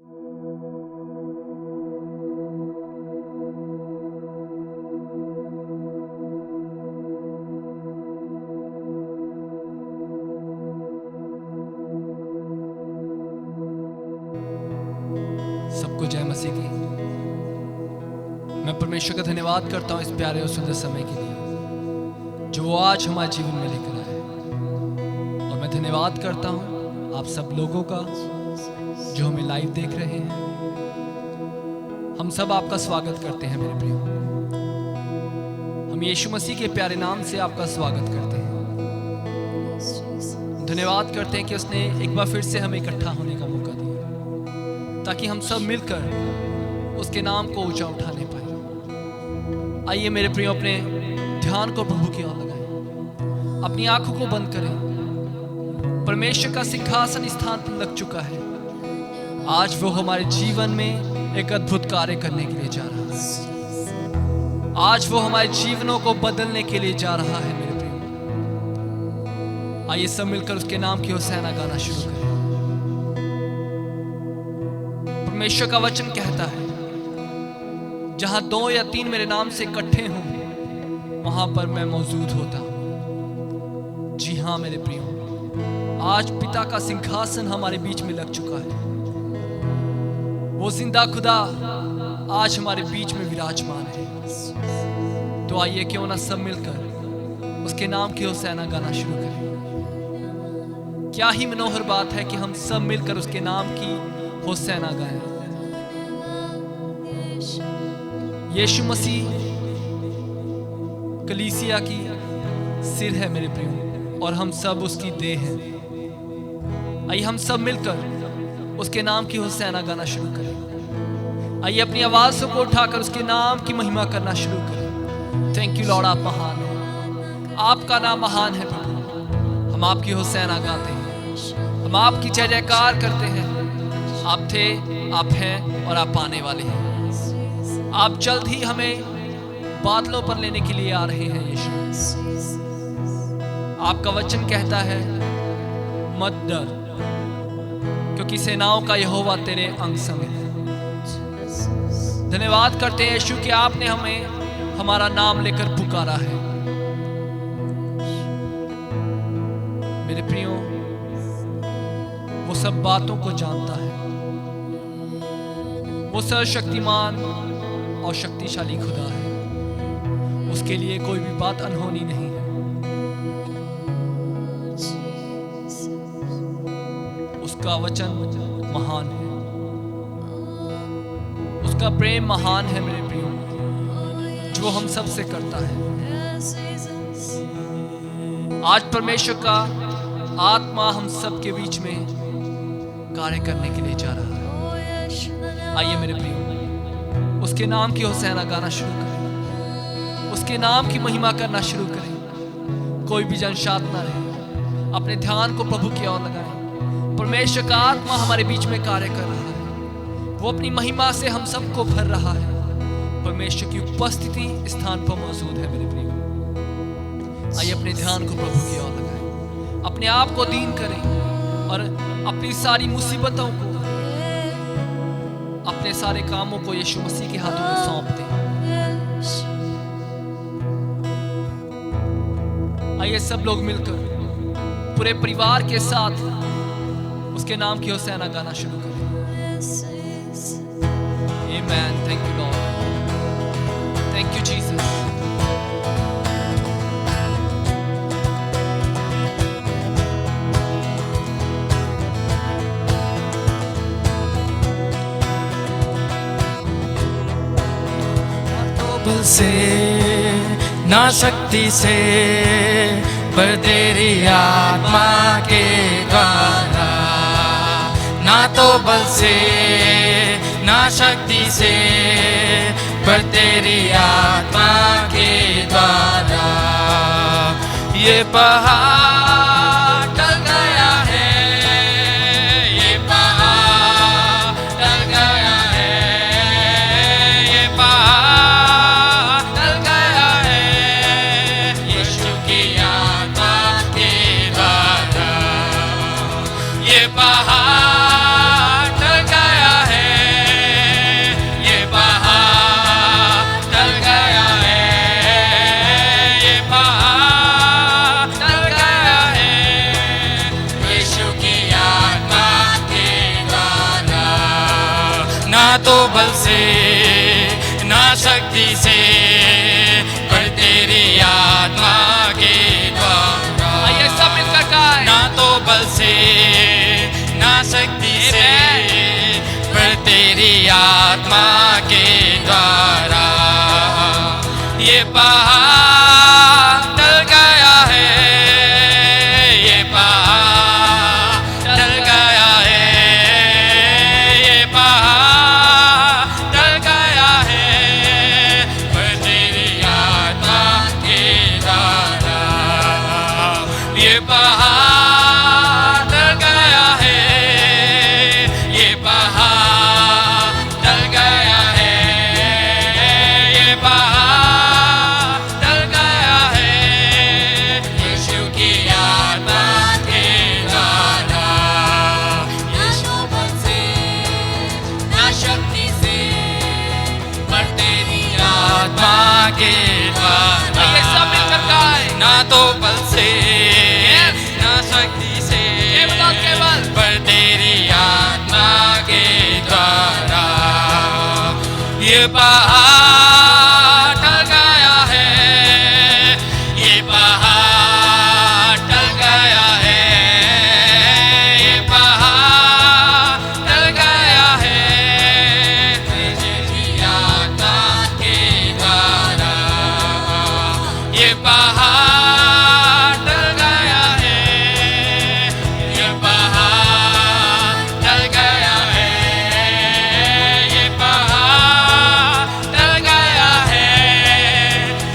सबको जय मसीह की। मैं परमेश्वर का धन्यवाद करता हूँ इस प्यारे और सुंदर समय के लिए जो वो आज हमारे जीवन में लेकर आए। और मैं धन्यवाद करता हूँ आप सब लोगों का जो हमें लाइव देख रहे हैं। हम सब आपका स्वागत करते हैं मेरे प्रियो। हम यीशु मसीह के प्यारे नाम से आपका स्वागत करते हैं। धन्यवाद करते हैं कि उसने एक बार फिर से हमें इकट्ठा होने का मौका दिया ताकि हम सब मिलकर उसके नाम को ऊंचा उठाने पाए। आइए मेरे प्रियो अपने ध्यान को प्रभु की ओर लगाएं, अपनी आंखों को बंद करें। परमेश्वर का सिंहासन स्थान पर लग चुका है। आज वो हमारे जीवन में एक अद्भुत कार्य करने के लिए जा रहा है। आज वो हमारे जीवनों को बदलने के लिए जा रहा है मेरे प्रियो। आइए सब मिलकर उसके नाम की होसैना गाना शुरू करें। परमेश्वर का वचन कहता है जहां 2 या 3 मेरे नाम से इकट्ठे हों वहां पर मैं मौजूद होता हूं। जी हाँ मेरे प्रियो, आज पिता का सिंहासन हमारे बीच में लग चुका है। वो जिंदा खुदा आज हमारे बीच में विराजमान है। तो आइए क्यों ना सब मिलकर उसके नाम की होसैना गाना शुरू करें। क्या ही मनोहर बात है कि हम सब मिलकर उसके नाम की होसैना गाएं। यीशु मसीह कलीसिया की सिर है मेरे प्रियो और हम सब उसकी देह हैं। आइए हम सब मिलकर उसके नाम की होसैना गाना शुरू करें। आइए अपनी आवाज़ों को उठाकर उसके नाम की महिमा करना शुरू करें। थैंक यू लॉर्ड, आप महान हैं, आपका नाम महान है प्रभु। हम आपकी होसैना गाते हैं, हम आपकी जय जयकार करते हैं। आप थे, आप हैं और आप आने वाले हैं। आप जल्द ही हमें बादलों पर लेने के लिए आ रहे हैं यीशु। आपका वचन कहता है मत डर क्योंकि सेनाओं का यहोवा तेरे अंग संग है। धन्यवाद करते हैं यीशु कि आपने हमें हमारा नाम लेकर पुकारा है। मेरे प्रियो, वो सब बातों को जानता है। वो सर्वशक्तिमान और शक्तिशाली खुदा है। उसके लिए कोई भी बात अनहोनी नहीं है। उसका वचन महान है, उसका प्रेम महान है मेरे प्रियो, जो हम सब से करता है। आज परमेश्वर का आत्मा हम सब के बीच में कार्य करने के लिए जा रहा है। आइए मेरे प्रियो उसके नाम की होसैना गाना शुरू करें, उसके नाम की महिमा करना शुरू करें। कोई भी जन शांत ना रहे, अपने ध्यान को प्रभु की ओर लगाएं। परमेश्वर का आत्मा हमारे बीच में कार्य कर रहा है। वो अपनी महिमा से हम सबको भर रहा है। परमेश्वर की उपस्थिति स्थान पर मौजूद है मेरे प्रियो। आइए अपने ध्यान को प्रभु की ओर लगाएं, अपने आप को दीन करें और अपनी सारी मुसीबतों को, अपने सारे कामों को यीशु मसीह के हाथों में सौंप दें। आइए सब लोग मिलकर पूरे परिवार के साथ उसके नाम की होसैना गाना शुरू करें। Amen. Thank you Lord, thank you Jesus. बल से ना शक्ति से पर तेरी आत्मा के द्वारा, ना तो बल से ना शक्ति से पर तेरी आत्मा के द्वारा। ये पहाड़ टल गया है, ये पहाड़ टल गया है, ये पहाड़ टल गया है यीशु की आत्मा के द्वारा। ये पहाड़ टल गया है, बल से ना शक्ति से पर तेरी आत्मा के द्वारा। आइए सब मिलकर गाएं। ना तो बल से ना शक्ति से पर तेरी आत्मा के द्वारा। ये पहाड़ टल गया है, ये पहाड़ टल गया है, ये पहाड़ टल गया है पर तेरी आत्मा के द्वारा। ये पहाड़ टल गया है, ये पहाड़ टल गया है, ये पहाड़ टल गया है यीशु की आत्मा के द्वारा। यीशु बल से ना शक्ति से पर तेरी आत्मा के द्वारा। आइए सब मिलकर गाएं। ना तो बल से ना शक्ति से केवल और केवल पर तेरी आत्मा के द्वारा। ये पहाड़ टल गया है, ये पहाड़ टल गया है, ये पहाड़ टल गया है तेरी आत्मा के द्वारा। ये पहाड़ टल गया है, ये पहाड़ टल गया है, ये पहाड़ टल गया है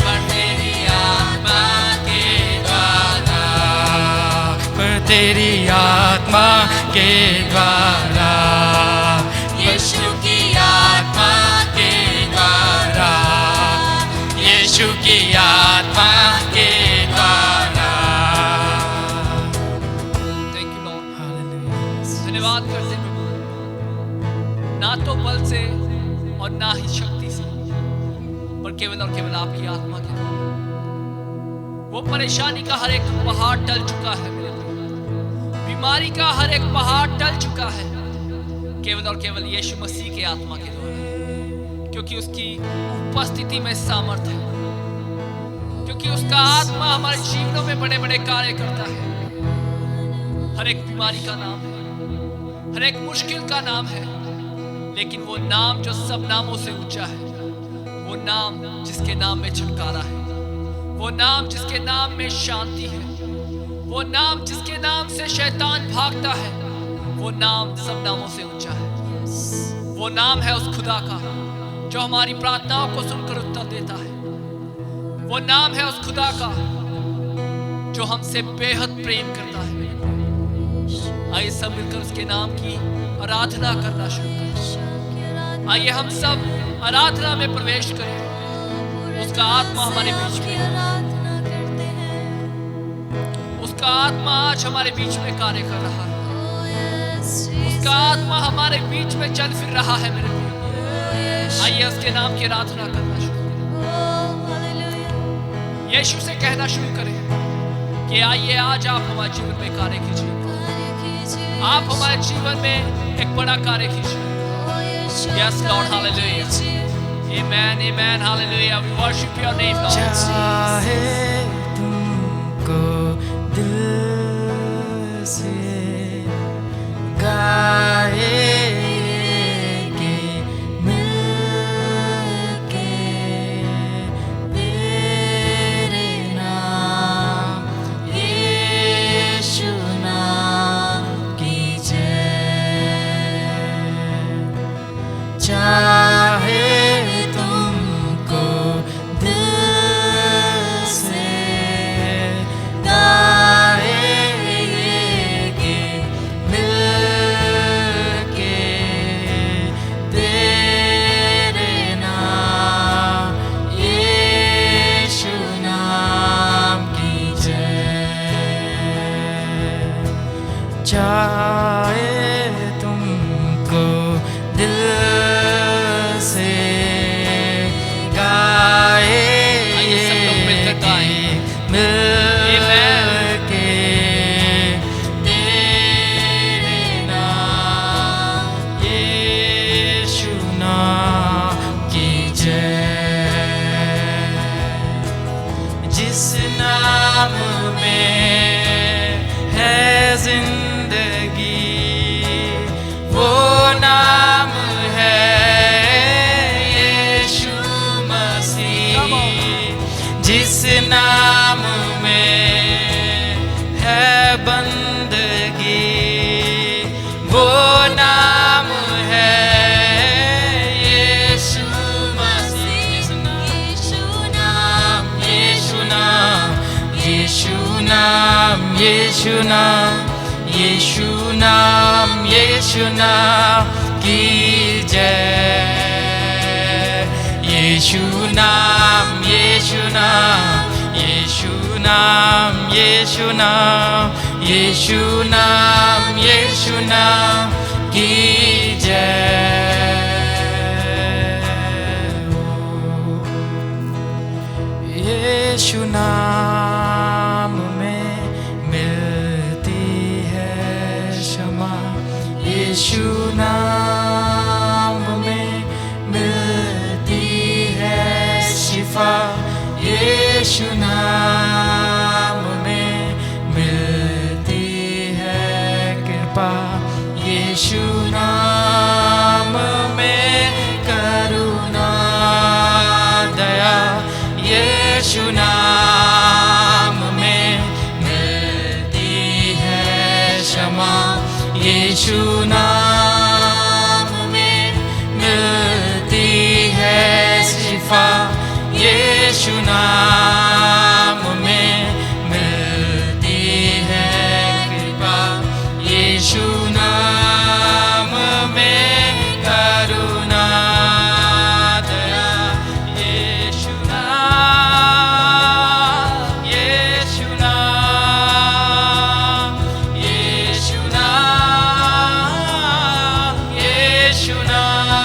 पर तेरी आत्मा के द्वारा, पर तेरी आत्मा के द्वारा। यीशु की आत्मा के द्वारा, यीशु की आत्मा के द्वारा। Thank you Lord. धन्यवाद करते हैं प्रभु, ना तो बल से और ना ही शक्ति से पर केवल और केवल आपकी आत्मा के द्वारा। वो परेशानी का हर एक पहाड़ टल चुका है मेरे भाई, बीमारी का हर एक पहाड़ टल चुका है केवल और केवल यीशु मसीह के आत्मा के द्वारा, क्योंकि उसकी उपस्थिति में सामर्थ है, क्योंकि उसका आत्मा हमारे जीवनों में बड़े बड़े कार्य करता है। हर एक बीमारी का नाम है, हर एक मुश्किल का नाम है, लेकिन वो नाम जो सब नामों से ऊंचा है, वो नाम जिसके नाम में छुटकारा है, वो नाम जिसके नाम में शांति है, वो नाम जिसके नाम से शैतान भागता है, वो नाम सब नामों से ऊंचा है। वो नाम है उस खुदा का जो हमारी प्रार्थनाओं को सुनकर उत्तर देता है। वो नाम है उस खुदा का जो हमसे बेहद प्रेम करता है। आइए सब मिलकर उसके नाम की आराधना करना शुरू करें। आइए हम सब आराधना में प्रवेश करें। उसका आत्मा हमारे बीच में है। उसका आत्मा आज हमारे बीच में कार्य कर रहा है। उसका आत्मा हमारे बीच में चल फिर रहा है मेरे भाई। आइए उसके नाम की आराधना करना शुरू करें। यीशु से कहना शुरू करें कि आइए आज आप हमारे जीवन में कार्य कीजिए। आप हमारे जीवन में एक बड़ा कार्य कीजिए। Yes, Lord, hallelujah. Amen, amen, hallelujah. We worship your name, Lord. चाहे तुमको दिल से गाएंगे मिलके तेरे नाम यीशु नाम की जय। चाहे तुमको दिल से गाएंगे जिस नाम में है जिंदगी, वो नाम है यीशु मसीह। जिस नाम में है बंदगी, वो नाम है यीशु मसीह। यीशु नाम, यीशु नाम, यीशु नाम, यीशु नाम, यीशु नाम, यीशु नाम की जय। यीशु नाम, यीशु नाम, यीशु नाम, यीशु नाम, यीशु नाम, यीशु नाम की जय। यीशु नाम में मिलती है क्षमा, यीशु नाम में मिलती है शिफा, यीशु नाम में मिलती है कृपा, यीशु नाम में करुणा दया, यीशु नाम में मिलती है क्षमा, यीशु नाम में मिलती है शिफा, यीशु नाम में मिलती है कृपा, यीशु नाम में करुणा दया, यीशु नाम, यीशु नाम, यीशु नाम,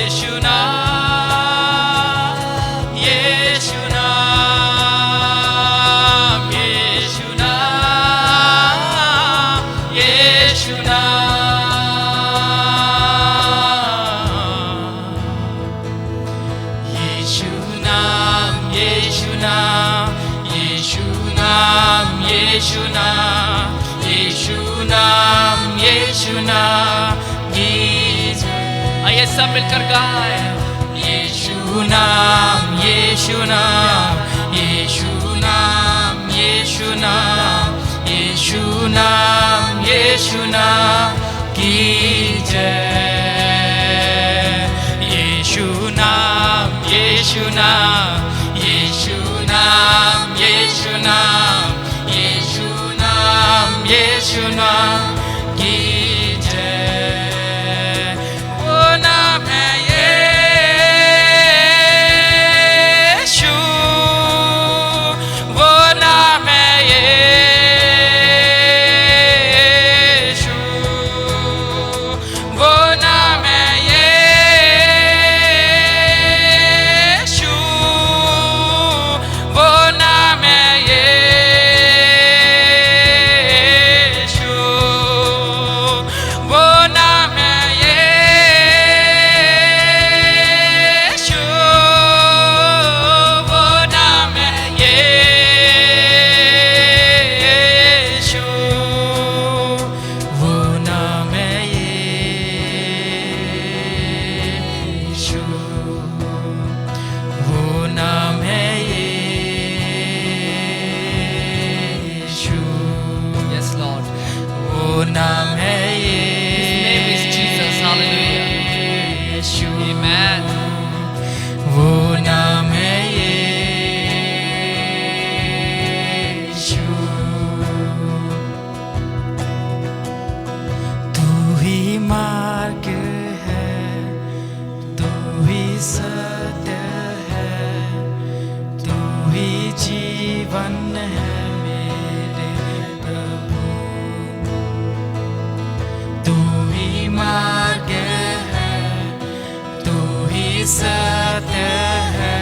यीशु नाम, यीशु नाम, यीशु नाम, यीशु नाम, यीशु नाम, यीशु नाम, यीशु नाम, यीशु नाम, यीशु नाम, यीशु नाम की जय। आइए सब मिलकर गाएं। यीशु नाम, यीशु नाम, यीशु नाम, यीशु नाम, यीशु नाम, यीशु नाम की जय। यीशु नाम, यीशु नाम, यीशु नाम, यीशु नाम, यीशु नाम, यीशु नाम की जय। वो नाम है यीशु, वो नाम है यीशु, वो नाम है यीशु, वो नाम है यीशु, वो नाम है यीशु, वो नाम है यीशु, वो नाम है यीशु, वो नाम है यीशु, Yes, Lord. वो नाम है His name is Jesus. Hallelujah. Yeshu, Amen. वो नाम है यीशु। तू ही मार्ग है, तू ही सत्य है, तू ही जीवन है मेरे प्रभु। तू ही मार्ग है, तू ही सत्य है,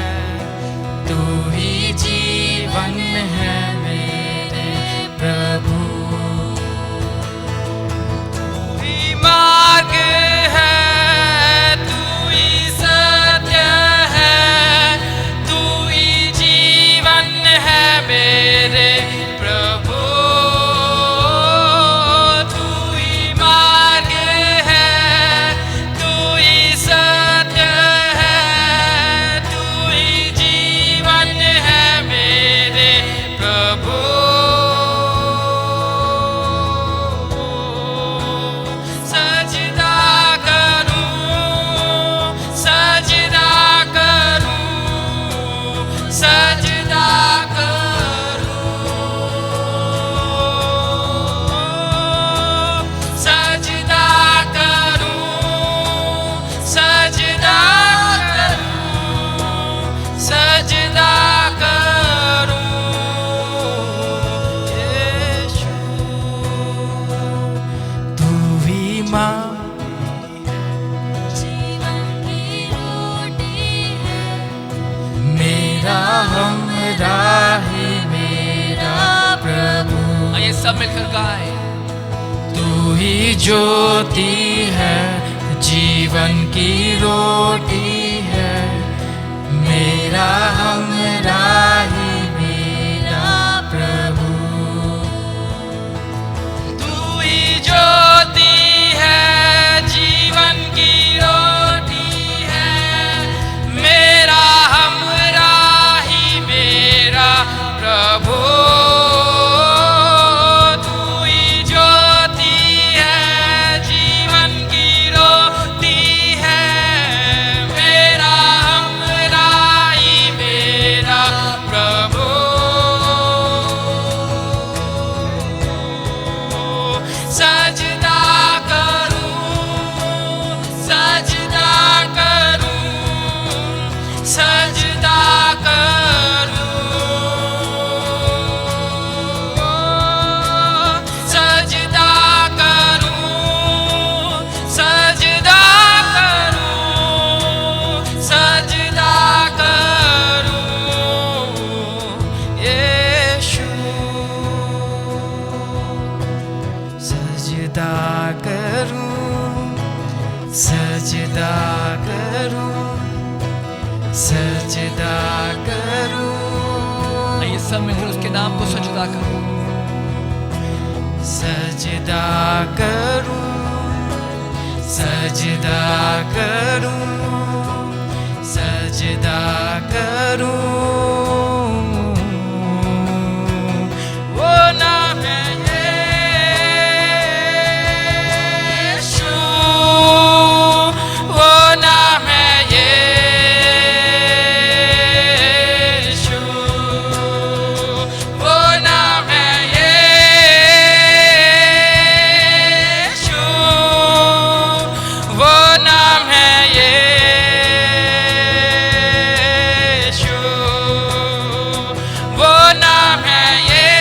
तू ही जीवन है मेरे प्रभु। तू ही मार्ग है, तू ही सब मिलकर गाएं। तू ही ज्योति है, जीवन की रोटी है, मेरा हमराही मेरा प्रभु। तू ही ज्योति है, जीवन की रोटी है, मेरा हमराही मेरा प्रभु। सजदा करूं, सजदा करूं। आइए सब मिलकर उसके नाम को सजदा करो। सजदा करूं, सजदा करूं, सजदा करूं। वो नाम है यीशु, वो नाम है यीशु, वो नाम है यीशु, वो नाम है यीशु, वो नाम है यीशु,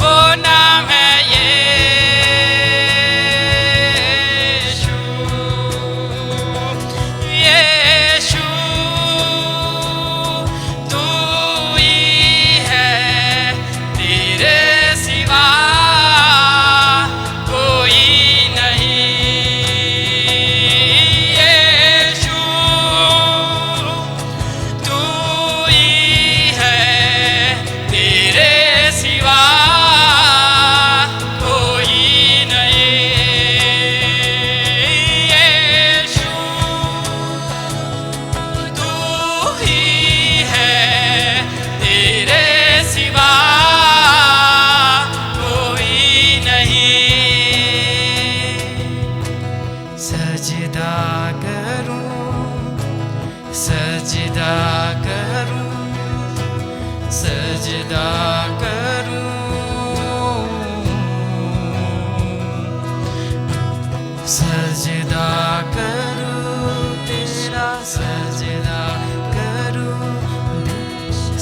वो नाम है यीशु। यीशु तू ही है, तेरे सिवा कोई नहीं। यीशु तू ही है, तेरे सिवा कोई नहीं। यीशु तू ही है, तेरे सिवा कोई नहीं। सजदा करूं, सजदा करूं, सजदा करूं, सजदा करूं, तेरा सजदा करूं,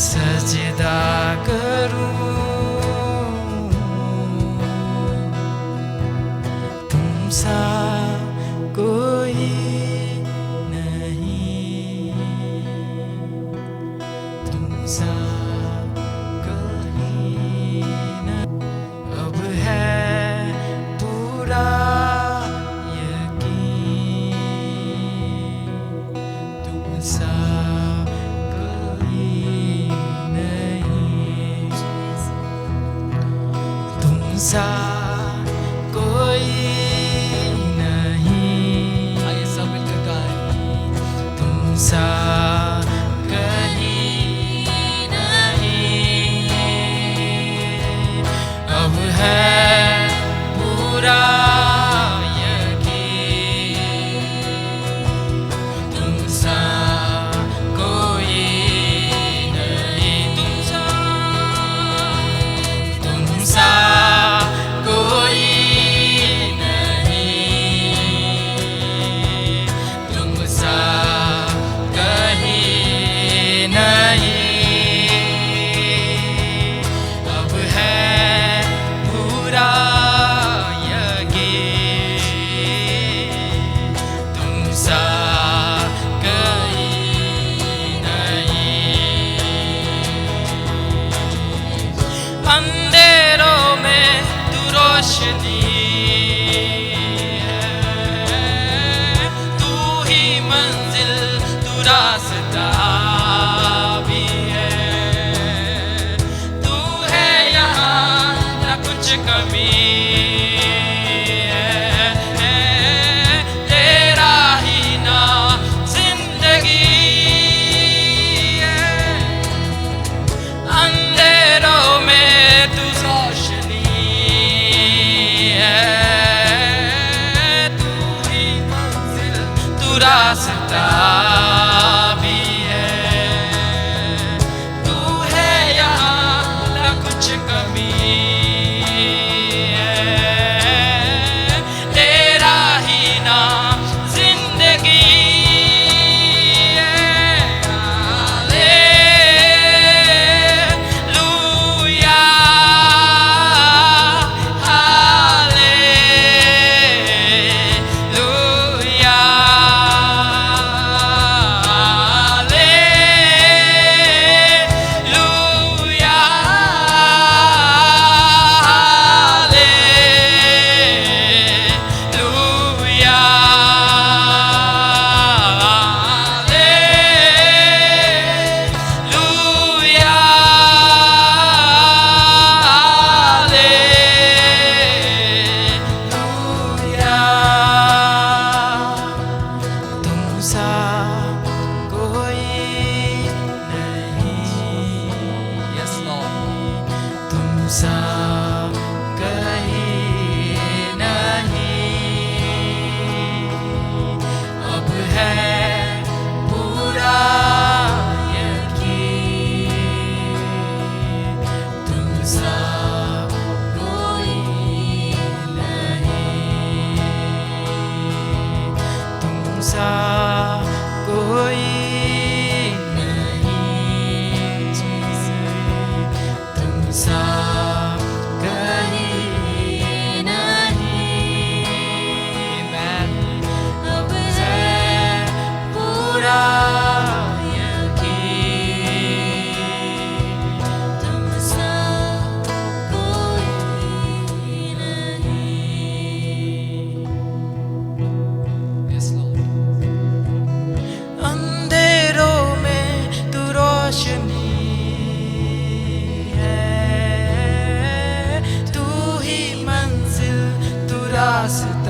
सजदा करूं। तुम सा कोई नहीं, तुम सा कोई नहीं। अब है पूरा यकीन, तुम सा कोई नहीं, तुम सा कोई नहीं।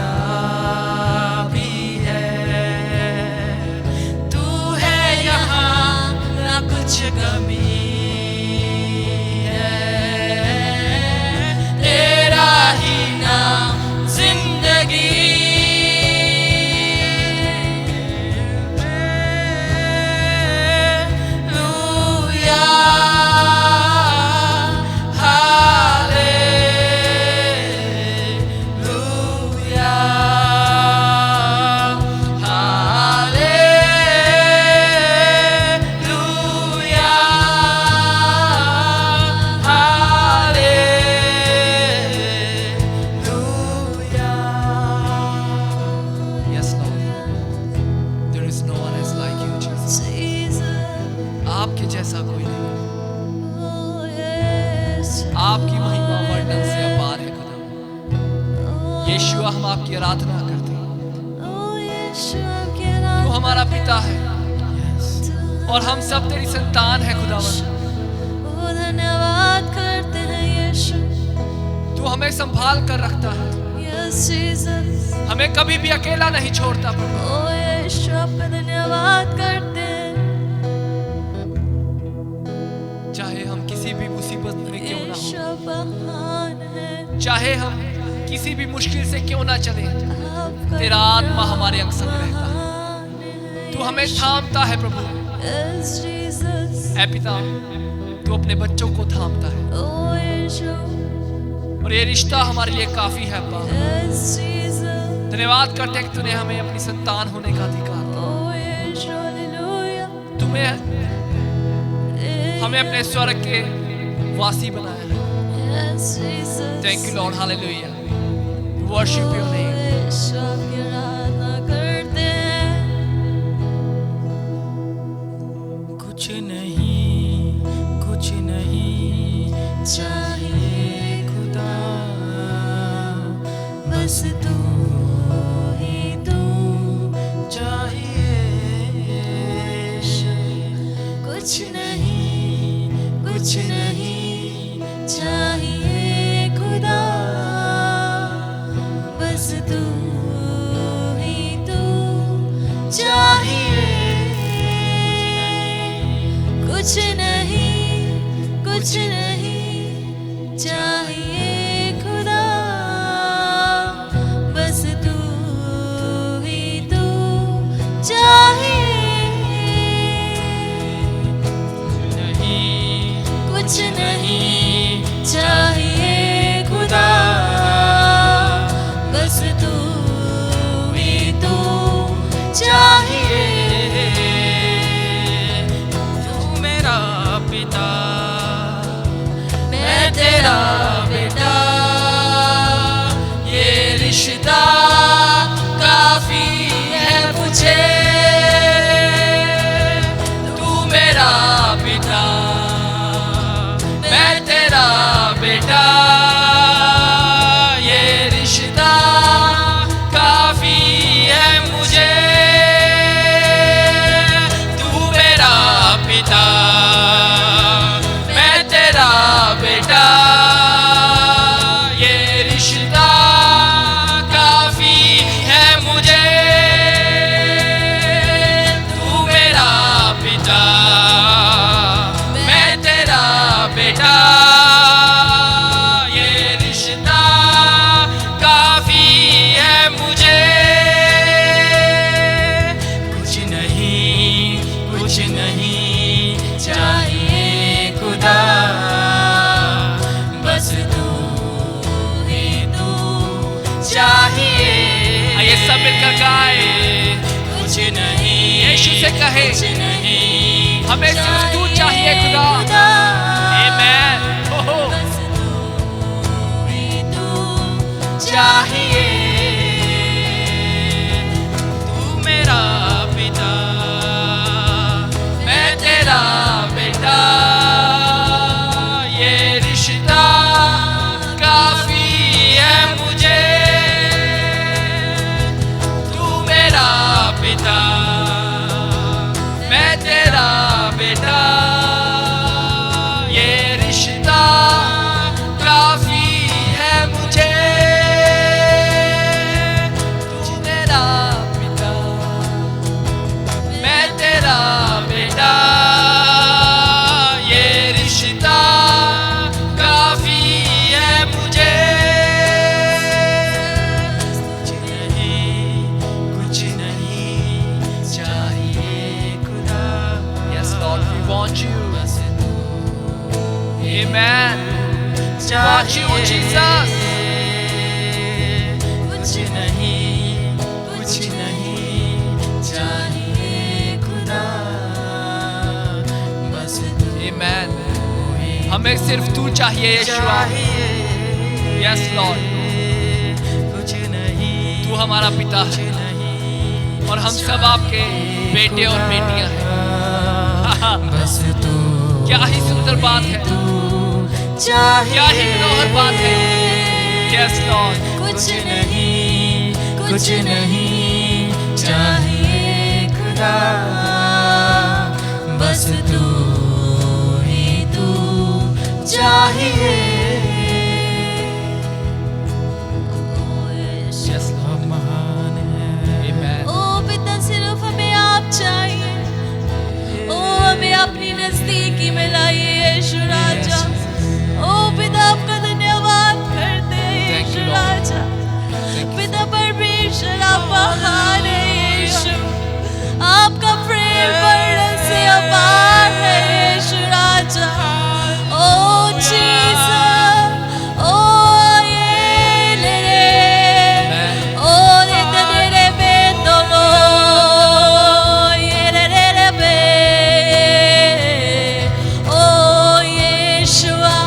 पिता भी है। तू है यहाँ ना कुछ कमी है, तेरा ही नाम जिंदगी। आपके जैसा कोई नहीं, आपकी महिमा वर्णन से अपार है खुदा। यीशुआ हम आपकी आराधना करते हैं, तू हमारा पिता है और हम सब तेरी संतान है खुदावन। धन्यवाद करते हैं यीशु, तू हमें संभाल कर रखता है, यस जीसस। हमें कभी भी अकेला नहीं छोड़ता प्रभु। ओ यीशु आपका धन्यवाद करते हैं, चाहे हम किसी भी मुसीबत में क्यों ना यीशु हो, महान है। चाहे हम किसी भी मुश्किल से क्यों ना चले, आपका तेरा आत्मा हमारे अंग संग रहता है, तू हमें थामता है प्रभु। Yes Jesus. ऐ पिता, तू अपने बच्चों को थामता है ओ यीशु, और ये रिश्ता हमारे लिए काफी है अब्बा। Yes Jesus. धन्यवाद करते हैं कि तूने हमें अपनी संतान होने का अधिकार दिया। ओ यीशु हालेलुया। तुम्हें हमें अपने स्वर्ग के वासी बनाया है। Yes Jesus. Thank you Lord, hallelujah. Worship your name. Yeshu आपकी आराधना करते हैं। कुछ नहीं चाहिए खुदा, बस तू ही तू चाहिए। कुछ नहीं चाहिए खुदा, बस तू ही तू चाहिए। कुछ नहीं चाहिए खुदा, बस तू ही तू चाहिए। कुछ नहीं चाहिए खुदा, बस तू ही तू चाहिए। तू मेरा पिता, मैं तेरा बेटा, ये रिश्ता काफी है मुझे। तू मेरा पिता, मैं तेरा बेटा, ये रिश्ता काफी है मुझे। तू मेरा पिता, मैं तेरा बेटा, ये रिश्ता काफी है मुझे। तू मेरा पिता, मैं तेरा बेटा, ये रिश्ता काफी है मुझे। कुछ नहीं चाहिए खुदा, बस तू ही तू चाहिए। आइए सब मिलकर गाए, कुछ नहीं यीशु से कहे, कुछ नहीं हमें सिर्फ तू चाहिए खुदा। आमीन। ओहो, बस तू ही तू चाहिए। तू मेरा पिता, मैं तेरा बेटा, ये रिश्ता काफी है मुझे। तू मेरा पिता, मैं तेरा बेटा, ये रिश्ता काफी है मुझे। हमें सिर्फ तू चाहिए यीशुआ। यस लॉर्ड, कुछ नहीं, तू हमारा पिता है और हम सब आपके बेटे और बेटियां हैं। बस तू क्या ही सुंदर बात है, चाहिए, क्या ही मनोहर बात है। यस लॉर्ड, कुछ नहीं, कुछ नहीं चाहिए खुदा, बस तू ही तू चाहिए। यस लॉर्ड, महान है, आमेन। ओ पिता सिर्फ हमें आप चाहिए। ओ हमें अपनी नजदीकी में लाइए यीशु राजा। ओ पिता आपका धन्यवाद करते हैं Thank you, यीशु Lord. राजा। पिता परमेश्वर आप महान है यीशु। आपका प्रेम वर्णन से अपार है यीशु राजा। ओ जीसस, ओ ये ओ ये तेरे बेटों ये रे बे ओ यीशुआ।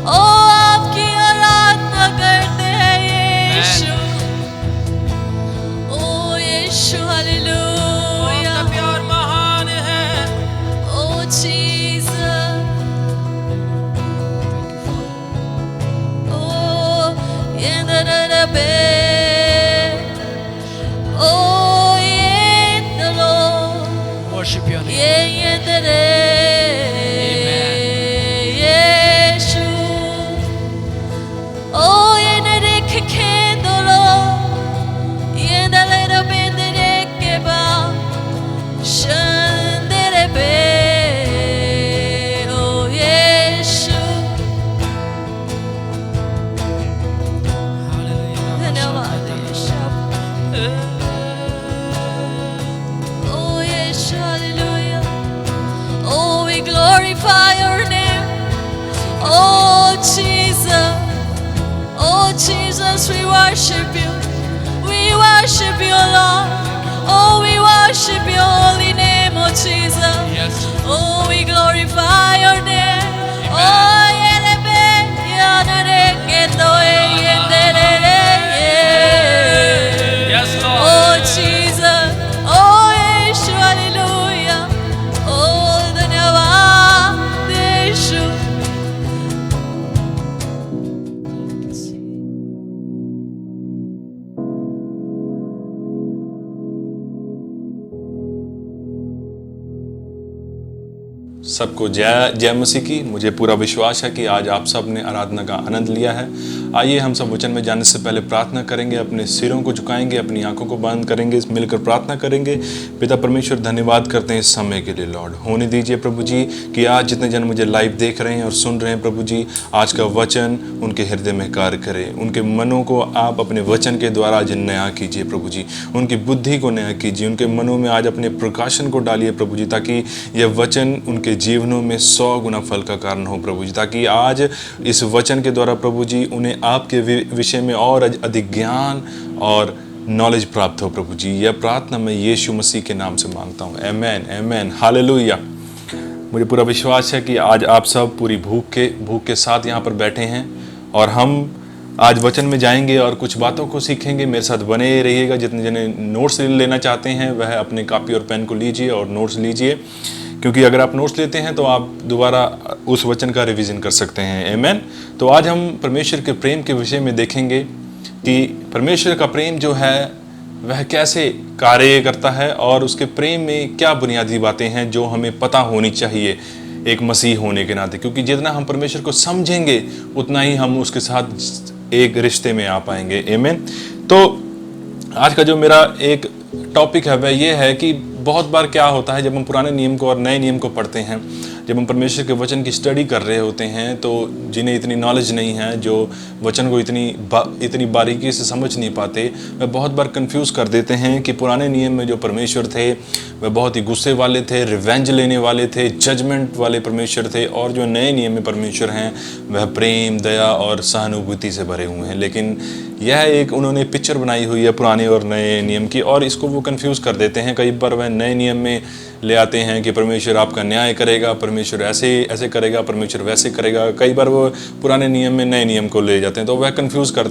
ओ आपकी आराधना करते हैं यीशु। ओ यीशु हालेलुया। आपका प्यार महान है, ओ जीसस, ओ ये रे बे ओ ये लो वर्शिप योर नेम। ये तेरे यीशु। ओ ये नरे खेदोलो ये नरे बेंदरे के बा शंदरे बे ओ यीशु। धन्यवाद यीशु। Oh yes, hallelujah. Oh, we glorify your name. Oh Jesus. Oh Jesus, we worship you. We worship you, Lord. Oh, we worship your holy name, oh Jesus. Yes. Oh, we glorify your name. Oh, yerebe, yanare, ketoe, yenderere, yeah. Yes, Lord. Oh Jesus, oh Yeshua, hallelujah. Oh धन्यवाद यीशु। सबको जय जय मसीह की। मुझे पूरा विश्वास है कि आज आप सब ने आराधना का आनंद लिया है। आइए हम सब वचन में जाने से पहले प्रार्थना करेंगे, अपने सिरों को झुकाएंगे, अपनी आंखों को बंद करेंगे, मिलकर प्रार्थना करेंगे। पिता परमेश्वर, धन्यवाद करते हैं इस समय के लिए लॉर्ड। होने दीजिए प्रभु जी कि आज जितने जन मुझे लाइव देख रहे हैं और सुन रहे हैं प्रभु जी, आज का वचन उनके हृदय में कार्य करे। उनके मनों को आप अपने वचन के द्वारा आज नया कीजिए प्रभु जी, उनकी बुद्धि को नया कीजिए, उनके मनों में आज अपने प्रकाशन को डालिए प्रभु जी, ताकि यह वचन उनके जीवनों में 100 गुना फल का कारण हो प्रभु जी। ताकि आज इस वचन के द्वारा प्रभु जी उन्हें आपके विषय में और अधिक ज्ञान और नॉलेज प्राप्त हो प्रभु जी। यह प्रार्थना मैं यीशु मसीह के नाम से मांगता हूँ, आमेन आमेन हालेलुया। मुझे पूरा विश्वास है कि आज आप सब पूरी भूख के साथ यहाँ पर बैठे हैं और हम आज वचन में जाएंगे और कुछ बातों को सीखेंगे। मेरे साथ बने रहिएगा। जितने जने नोट्स लेना चाहते हैं वह अपने कॉपी और पेन को लीजिए और नोट्स लीजिए, क्योंकि अगर आप नोट्स लेते हैं तो आप दोबारा उस वचन का रिवीजन कर सकते हैं, आमेन। तो आज हम परमेश्वर के प्रेम के विषय में देखेंगे कि परमेश्वर का प्रेम जो है वह कैसे कार्य करता है और उसके प्रेम में क्या बुनियादी बातें हैं जो हमें पता होनी चाहिए एक मसीह होने के नाते। क्योंकि जितना हम परमेश्वर को समझेंगे उतना ही हम उसके साथ एक रिश्ते में आ पाएंगे, आमेन। तो आज का जो मेरा एक टॉपिक है वह ये है कि बहुत बार क्या होता है जब हम पुराने नियम को और नए नियम को पढ़ते हैं, जब हम परमेश्वर के वचन की स्टडी कर रहे होते हैं, तो जिन्हें इतनी नॉलेज नहीं है, जो वचन को इतनी बारीकी से समझ नहीं पाते, वह बहुत बार कंफ्यूज कर देते हैं कि पुराने नियम में जो परमेश्वर थे वह बहुत ही गुस्से वाले थे, रिवेंज लेने वाले थे, जजमेंट वाले परमेश्वर थे, और जो नए नियम में परमेश्वर हैं वह प्रेम, दया और सहानुभूति से भरे हुए हैं। लेकिन यह एक उन्होंने पिक्चर बनाई हुई है पुराने और नए नियम की, और इसको वो कंफ्यूज कर देते हैं। कई बार वह नए नियम में ले आते हैं कि परमेश्वर आपका न्याय करेगा, परमेश्वर ऐसे ऐसे करेगा, परमेश्वर वैसे करेगा। कई बार वो पुराने नियम में नए नियम को ले जाते हैं, तो वह कंफ्यूज कर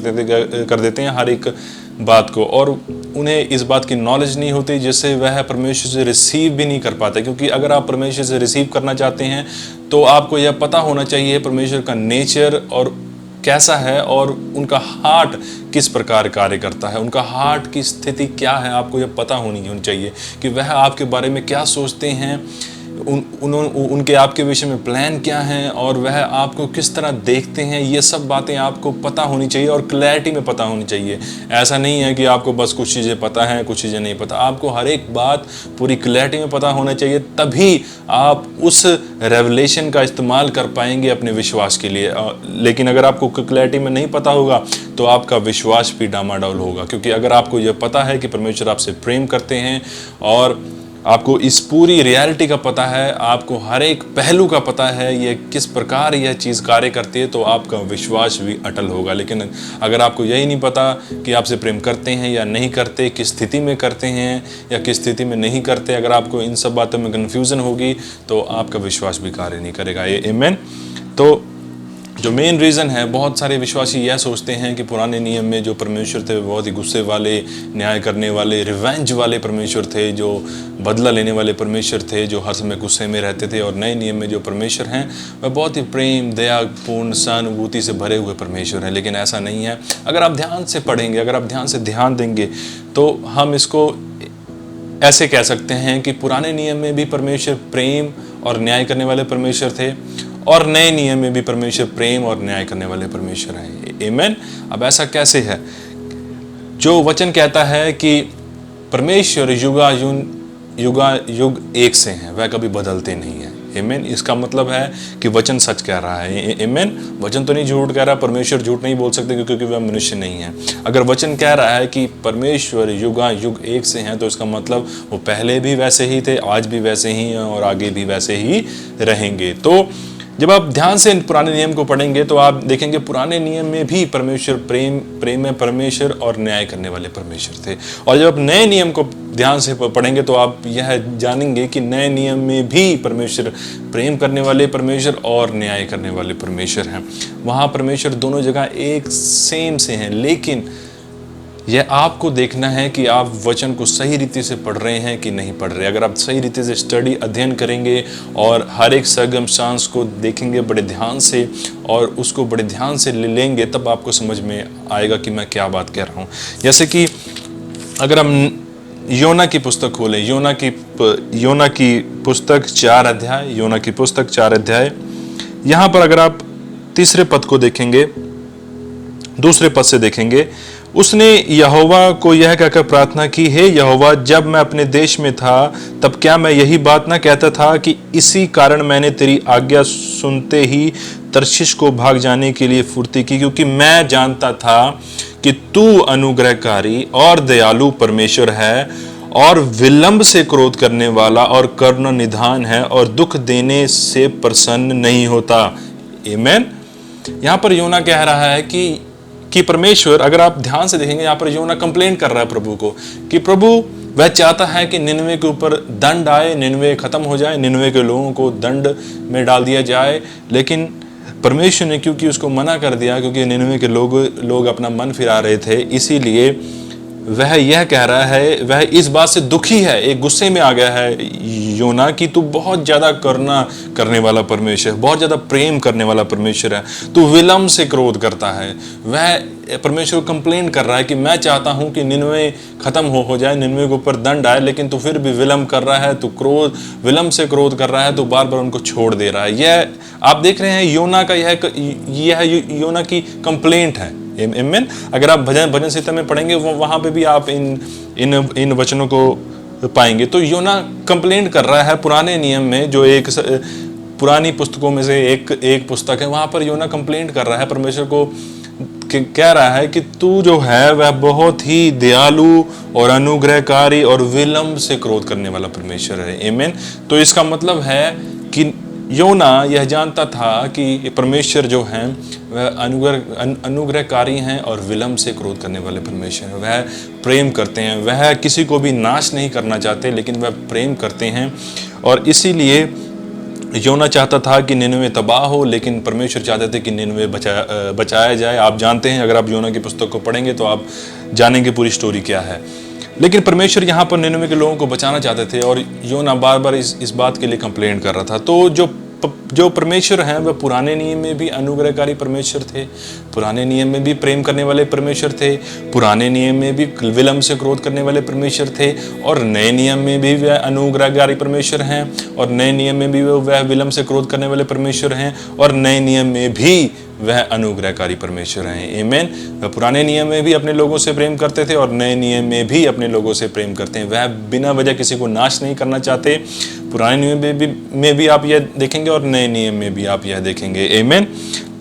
देते हैं हर एक बात को, और उन्हें इस बात की नॉलेज नहीं होती, जिससे वह परमेश्वर से रिसीव भी नहीं कर पाते। क्योंकि अगर आप परमेश्वर से रिसीव करना चाहते हैं तो आपको यह पता होना चाहिए परमेश्वर का नेचर और कैसा है, और उनका हार्ट किस प्रकार कार्य करता है, उनका हार्ट की स्थिति क्या है। आपको यह पता होनी चाहिए कि वह आपके बारे में क्या सोचते हैं, उनके आपके विषय में प्लान क्या है, और वह आपको किस तरह देखते हैं। ये सब बातें आपको पता होनी चाहिए और क्लैरिटी में पता होनी चाहिए। ऐसा नहीं है कि आपको बस कुछ चीज़ें पता हैं, कुछ चीज़ें नहीं पता। आपको हर एक बात पूरी क्लैरिटी में पता होना चाहिए, तभी आप उस रेवलेशन का इस्तेमाल कर पाएंगे अपने विश्वास के लिए। लेकिन अगर आपको क्लैरिटी में नहीं पता होगा तो आपका विश्वास भी डामाडोल होगा। क्योंकि अगर आपको यह पता है कि परमेश्वर आपसे प्रेम करते हैं और आपको इस पूरी रियलिटी का पता है, आपको हर एक पहलू का पता है, ये किस प्रकार यह चीज़ कार्य करती है, तो आपका विश्वास भी अटल होगा। लेकिन अगर आपको यही नहीं पता कि आपसे प्रेम करते हैं या नहीं करते, किस स्थिति में करते हैं या किस स्थिति में नहीं करते, अगर आपको इन सब बातों में कन्फ्यूज़न होगी तो आपका विश्वास भी कार्य नहीं करेगा। ये आमीन। तो जो मेन रीज़न है, बहुत सारे विश्वासी यह सोचते हैं कि पुराने नियम में जो परमेश्वर थे बहुत ही गुस्से वाले, न्याय करने वाले, रिवेंज वाले परमेश्वर थे, जो बदला लेने वाले परमेश्वर थे, जो हर समय गुस्से में रहते थे। और नए नियम में जो परमेश्वर हैं वह बहुत ही प्रेम, दयापूर्ण, सहानुभूति से भरे हुए परमेश्वर हैं। लेकिन ऐसा नहीं है। अगर आप ध्यान से पढ़ेंगे, अगर आप ध्यान से ध्यान देंगे, तो हम इसको ऐसे कह सकते हैं कि पुराने नियम में भी परमेश्वर प्रेम और न्याय करने वाले परमेश्वर थे, और नए नियम में भी परमेश्वर प्रेम और न्याय करने वाले परमेश्वर हैं। आमीन। अब ऐसा कैसे है? जो वचन कहता है कि परमेश्वर युग एक से हैं, वह कभी बदलते नहीं है। आमीन। इसका मतलब है कि वचन सच कह रहा है। आमीन। वचन तो नहीं झूठ कह रहा, परमेश्वर झूठ नहीं बोल सकते क्योंकि वह मनुष्य नहीं है। अगर वचन कह रहा है कि परमेश्वर युग एक से हैं, तो इसका मतलब वो पहले भी वैसे ही थे, आज भी वैसे ही हैं और आगे भी वैसे ही रहेंगे। तो जब आप ध्यान से पुराने नियम को पढ़ेंगे तो आप देखेंगे पुराने नियम में भी परमेश्वर प्रेम में परमेश्वर और न्याय करने वाले परमेश्वर थे। और जब आप नए नियम को ध्यान से पढ़ेंगे तो आप यह जानेंगे कि नए नियम में भी परमेश्वर प्रेम करने वाले परमेश्वर और न्याय करने वाले परमेश्वर हैं। वहाँ परमेश्वर दोनों जगह एक सेम से हैं। लेकिन यह आपको देखना है कि आप वचन को सही रीति से पढ़ रहे हैं कि नहीं पढ़ रहे। अगर आप सही रीति से अध्ययन करेंगे और हर एक सर्कमस्टांस को देखेंगे बड़े ध्यान से और उसको बड़े ध्यान से ले लेंगे, तब आपको समझ में आएगा कि मैं क्या बात कह रहा हूँ। जैसे कि अगर हम योना की पुस्तक खोलें, योना की पुस्तक 4 अध्याय, योना की पुस्तक 4 अध्याय, यहाँ पर अगर आप तीसरे पद को देखेंगे, दूसरे पद से देखेंगे, उसने यहोवा को यह कहकर प्रार्थना की, हे यहोवा, जब मैं अपने देश में था तब क्या मैं यही बात ना कहता था कि इसी कारण मैंने तेरी आज्ञा सुनते ही तर्शीश को भाग जाने के लिए फुर्ती की, क्योंकि मैं जानता था कि तू अनुग्रहकारी और दयालु परमेश्वर है और विलंब से क्रोध करने वाला और करुणा निधान है और दुख देने से प्रसन्न नहीं होता। आमीन। यहाँ पर योना कह रहा है कि परमेश्वर, अगर आप ध्यान से देखेंगे, यहाँ पर योना कंप्लेंट कर रहा है प्रभु को कि प्रभु वह चाहता है कि निनवे के ऊपर दंड आए, निनवे खत्म हो जाए, निनवे के लोगों को दंड में डाल दिया जाए। लेकिन परमेश्वर ने क्योंकि उसको मना कर दिया, क्योंकि निनवे के लोग अपना मन फिरा रहे थे, इसीलिए वह यह कह रहा है, वह इस बात से दुखी है, एक गुस्से में आ गया है योना कि तू बहुत ज़्यादा करुणा करने वाला परमेश्वर, बहुत ज़्यादा प्रेम करने वाला परमेश्वर है, तू विलंब से क्रोध करता है। वह परमेश्वर कंप्लेन कर रहा है कि मैं चाहता हूँ कि निनवे खत्म हो जाए, निनवे के ऊपर दंड आए, लेकिन तू फिर भी विलंब कर रहा है, तू विलंब से क्रोध कर रहा है, तू बार बार उनको छोड़ दे रहा है। यह आप देख रहे हैं योना का, यह योना की कंप्लेंट है। आमीन। अगर आप भजन संहिता में पढ़ेंगे वहां पे भी आप इन वचनों को पाएंगे। तो योना कंप्लेंट कर रहा है पुराने नियम में, जो एक पुरानी पुस्तकों में से एक पुस्तक है, वहां पर योना कंप्लेंट कर रहा है परमेश्वर को, कह रहा है कि तू जो है वह बहुत ही दयालु और अनुग्रहकारी और विलंब से क्रोध करने वाला परमेश्वर है। आमीन। तो इसका मतलब है कि योना यह जानता था कि परमेश्वर जो हैं वह अनुग्रहकारी हैं और विलंब से क्रोध करने वाले परमेश्वर हैं। वह प्रेम करते हैं, वह किसी को भी नाश नहीं करना चाहते, लेकिन वह प्रेम करते हैं। और इसीलिए योना चाहता था कि निनवे तबाह हो, लेकिन परमेश्वर चाहते थे कि निनवे बचाया जाए। आप जानते हैं, अगर आप योना की पुस्तक को पढ़ेंगे तो आप जानेंगे पूरी स्टोरी क्या है। लेकिन परमेश्वर यहाँ पर निनवे के लोगों को बचाना चाहते थे और योना बार बार इस बात के लिए कंप्लेन कर रहा था। तो जो परमेश्वर हैं वह पुराने नियम में भी अनुग्रहकारी परमेश्वर थे, पुराने नियम में भी प्रेम करने वाले परमेश्वर थे, पुराने नियम में भी विलंब से क्रोध करने वाले परमेश्वर थे, और नए नियम में भी वह अनुग्रहकारी परमेश्वर हैं, और नए नियम में भी वह विलंब से क्रोध करने वाले परमेश्वर हैं, और नए नियम में भी वह अनुग्रहकारी परमेश्वर हैं। आमीन। वह पुराने नियम में भी अपने लोगों से प्रेम करते थे और नए नियम में भी अपने लोगों से प्रेम करते हैं। वह बिना वजह किसी को नाश नहीं करना चाहते। पुराने नियम में भी आप यह देखेंगे और नए नियम में भी आप यह देखेंगे। आमीन।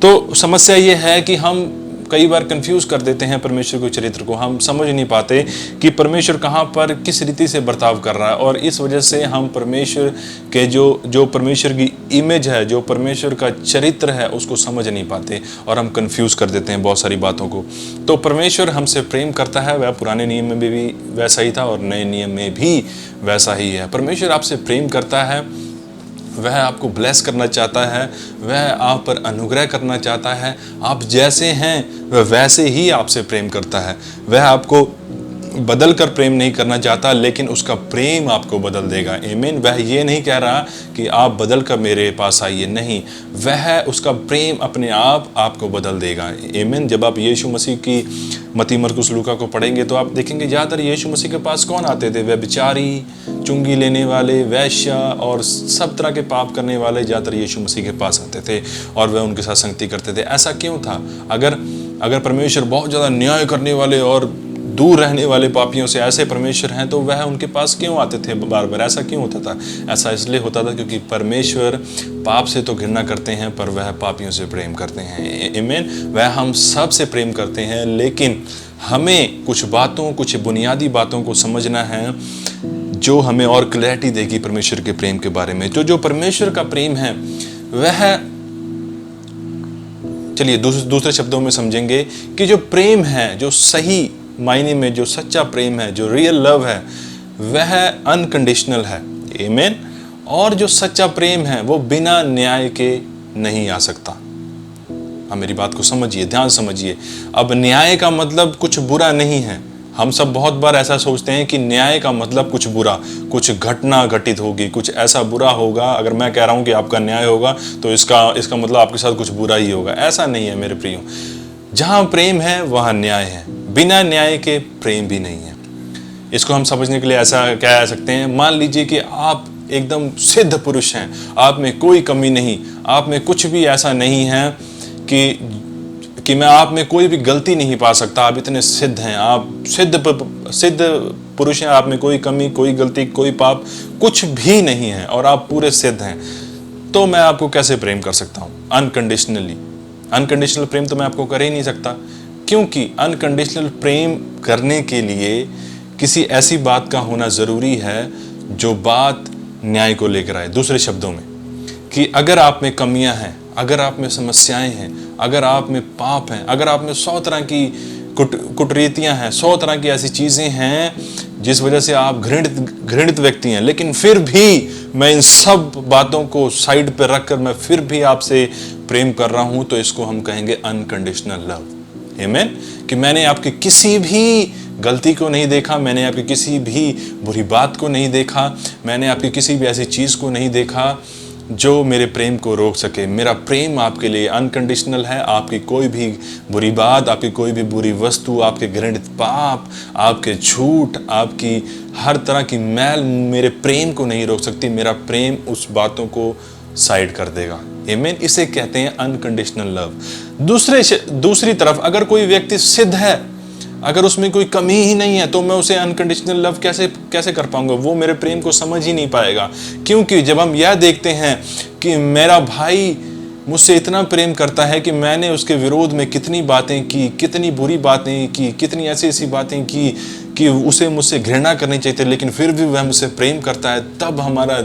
तो समस्या यह है कि हम कई बार कंफ्यूज कर देते हैं परमेश्वर के चरित्र को। हम समझ नहीं पाते कि परमेश्वर कहाँ पर किस रीति से बर्ताव कर रहा है, और इस वजह से हम परमेश्वर के जो परमेश्वर की इमेज है, जो परमेश्वर का चरित्र है, उसको समझ नहीं पाते और हम कंफ्यूज कर देते हैं बहुत सारी बातों को। तो परमेश्वर हमसे प्रेम करता है, वह पुराने नियम में भी वैसा ही था और नए नियम में भी वैसा ही है। परमेश्वर आपसे प्रेम करता है, वह आपको ब्लेस करना चाहता है, वह आप पर अनुग्रह करना चाहता है। आप जैसे हैं वह वैसे ही आपसे प्रेम करता है। वह आपको बदल कर प्रेम नहीं करना चाहता, लेकिन उसका प्रेम आपको बदल देगा। आमीन। वह ये नहीं कह रहा कि आप बदल कर मेरे पास आइए, नहीं, वह उसका प्रेम अपने आप आपको बदल देगा। आमीन। जब आप यीशु मसीह की मत्ती मरकुस लूका को पढ़ेंगे तो आप देखेंगे ज़्यादातर यीशु मसीह के पास कौन आते थे? वह बिचारी, चुंगी लेने वाले, वैश्या और सब तरह के पाप करने वाले ज़्यादातर यीशु मसीह के पास आते थे और वह उनके साथ संगति करते थे। ऐसा क्यों था? अगर परमेश्वर बहुत ज़्यादा न्याय करने वाले और दूर रहने वाले पापियों से ऐसे परमेश्वर हैं, तो वह उनके पास क्यों आते थे बार बार? ऐसा क्यों होता था? ऐसा इसलिए होता था क्योंकि परमेश्वर पाप से तो घृणा करते हैं, पर वह पापियों से प्रेम करते हैं। आमीन। वह हम सब से प्रेम करते हैं, लेकिन हमें कुछ बातों, कुछ बुनियादी बातों को समझना है जो हमें और क्लैरिटी देगी परमेश्वर के प्रेम के बारे में। जो परमेश्वर का प्रेम है वह, चलिए दूसरे शब्दों में समझेंगे कि जो प्रेम है, जो सही मायने में जो सच्चा प्रेम है, जो रियल लव है, वह अनकंडीशनल है। आमीन। और जो सच्चा प्रेम है वो बिना न्याय के नहीं आ सकता। अब मेरी बात को समझिए, ध्यान समझिए। अब न्याय का मतलब कुछ बुरा नहीं है। हम सब बहुत बार ऐसा सोचते हैं कि न्याय का मतलब कुछ बुरा, कुछ घटना घटित होगी, कुछ ऐसा बुरा होगा। अगर मैं कह रहा हूं कि आपका न्याय होगा तो इसका मतलब आपके साथ कुछ बुरा ही होगा। ऐसा नहीं है मेरे प्रियो। जहां प्रेम है वहां न्याय है, बिना न्याय के प्रेम भी नहीं है। इसको हम समझने के लिए ऐसा कह सकते हैं, मान लीजिए कि आप एकदम सिद्ध पुरुष हैं, आप में कोई कमी नहीं, आप में कुछ भी ऐसा नहीं है कि मैं आप में कोई भी गलती नहीं पा सकता। आप इतने सिद्ध हैं, आप सिद्ध पुरुष हैं, आप में कोई कमी, कोई गलती, कोई पाप कुछ भी नहीं है और आप पूरे सिद्ध हैं। तो मैं आपको कैसे प्रेम कर सकता हूँ? अनकंडीशनली। अनकंडीशनल प्रेम तो मैं आपको कर ही नहीं सकता, क्योंकि अनकंडीशनल प्रेम करने के लिए किसी ऐसी बात का होना ज़रूरी है जो बात न्याय को लेकर आए। दूसरे शब्दों में कि अगर आप में कमियां हैं, अगर आप में समस्याएं हैं, अगर आप में पाप हैं, अगर आप में 100 तरह की कुटरीतियां हैं, 100 तरह की ऐसी चीज़ें हैं जिस वजह से आप घृणित व्यक्ति हैं, लेकिन फिर भी मैं इन सब बातों को साइड पर रखकर मैं फिर भी आपसे प्रेम कर रहा हूं, तो इसको हम कहेंगे अनकंडीशनल लव। आमीन। कि मैंने आपकी किसी भी गलती को नहीं देखा, मैंने आपकी किसी भी बुरी बात को नहीं देखा, मैंने आपकी किसी भी ऐसी चीज़ को नहीं देखा जो मेरे प्रेम को रोक सके। मेरा प्रेम आपके लिए अनकंडीशनल है। आपकी कोई भी बुरी बात, आपकी कोई भी बुरी वस्तु, आपके घृणित पाप, आपके झूठ, आपकी हर तरह की मैल मेरे प्रेम को नहीं रोक सकती। मेरा प्रेम उस बातों को साइड कर देगा। आमीन। इसे कहते हैं अनकंडीशनल लव। दूसरी तरफ अगर कोई व्यक्ति सिद्ध है, अगर उसमें कोई कमी ही नहीं है, तो मैं उसे अनकंडीशनल लव कैसे कर पाऊंगा? वो मेरे प्रेम को समझ ही नहीं पाएगा। क्योंकि जब हम यह देखते हैं कि मेरा भाई मुझसे इतना प्रेम करता है कि मैंने उसके विरोध में कितनी बातें की, कितनी बुरी बातें की, कितनी ऐसी बातें की कि उसे मुझसे घृणा करनी चाहिए थी, लेकिन फिर भी वह मुझसे प्रेम करता है, तब हमारा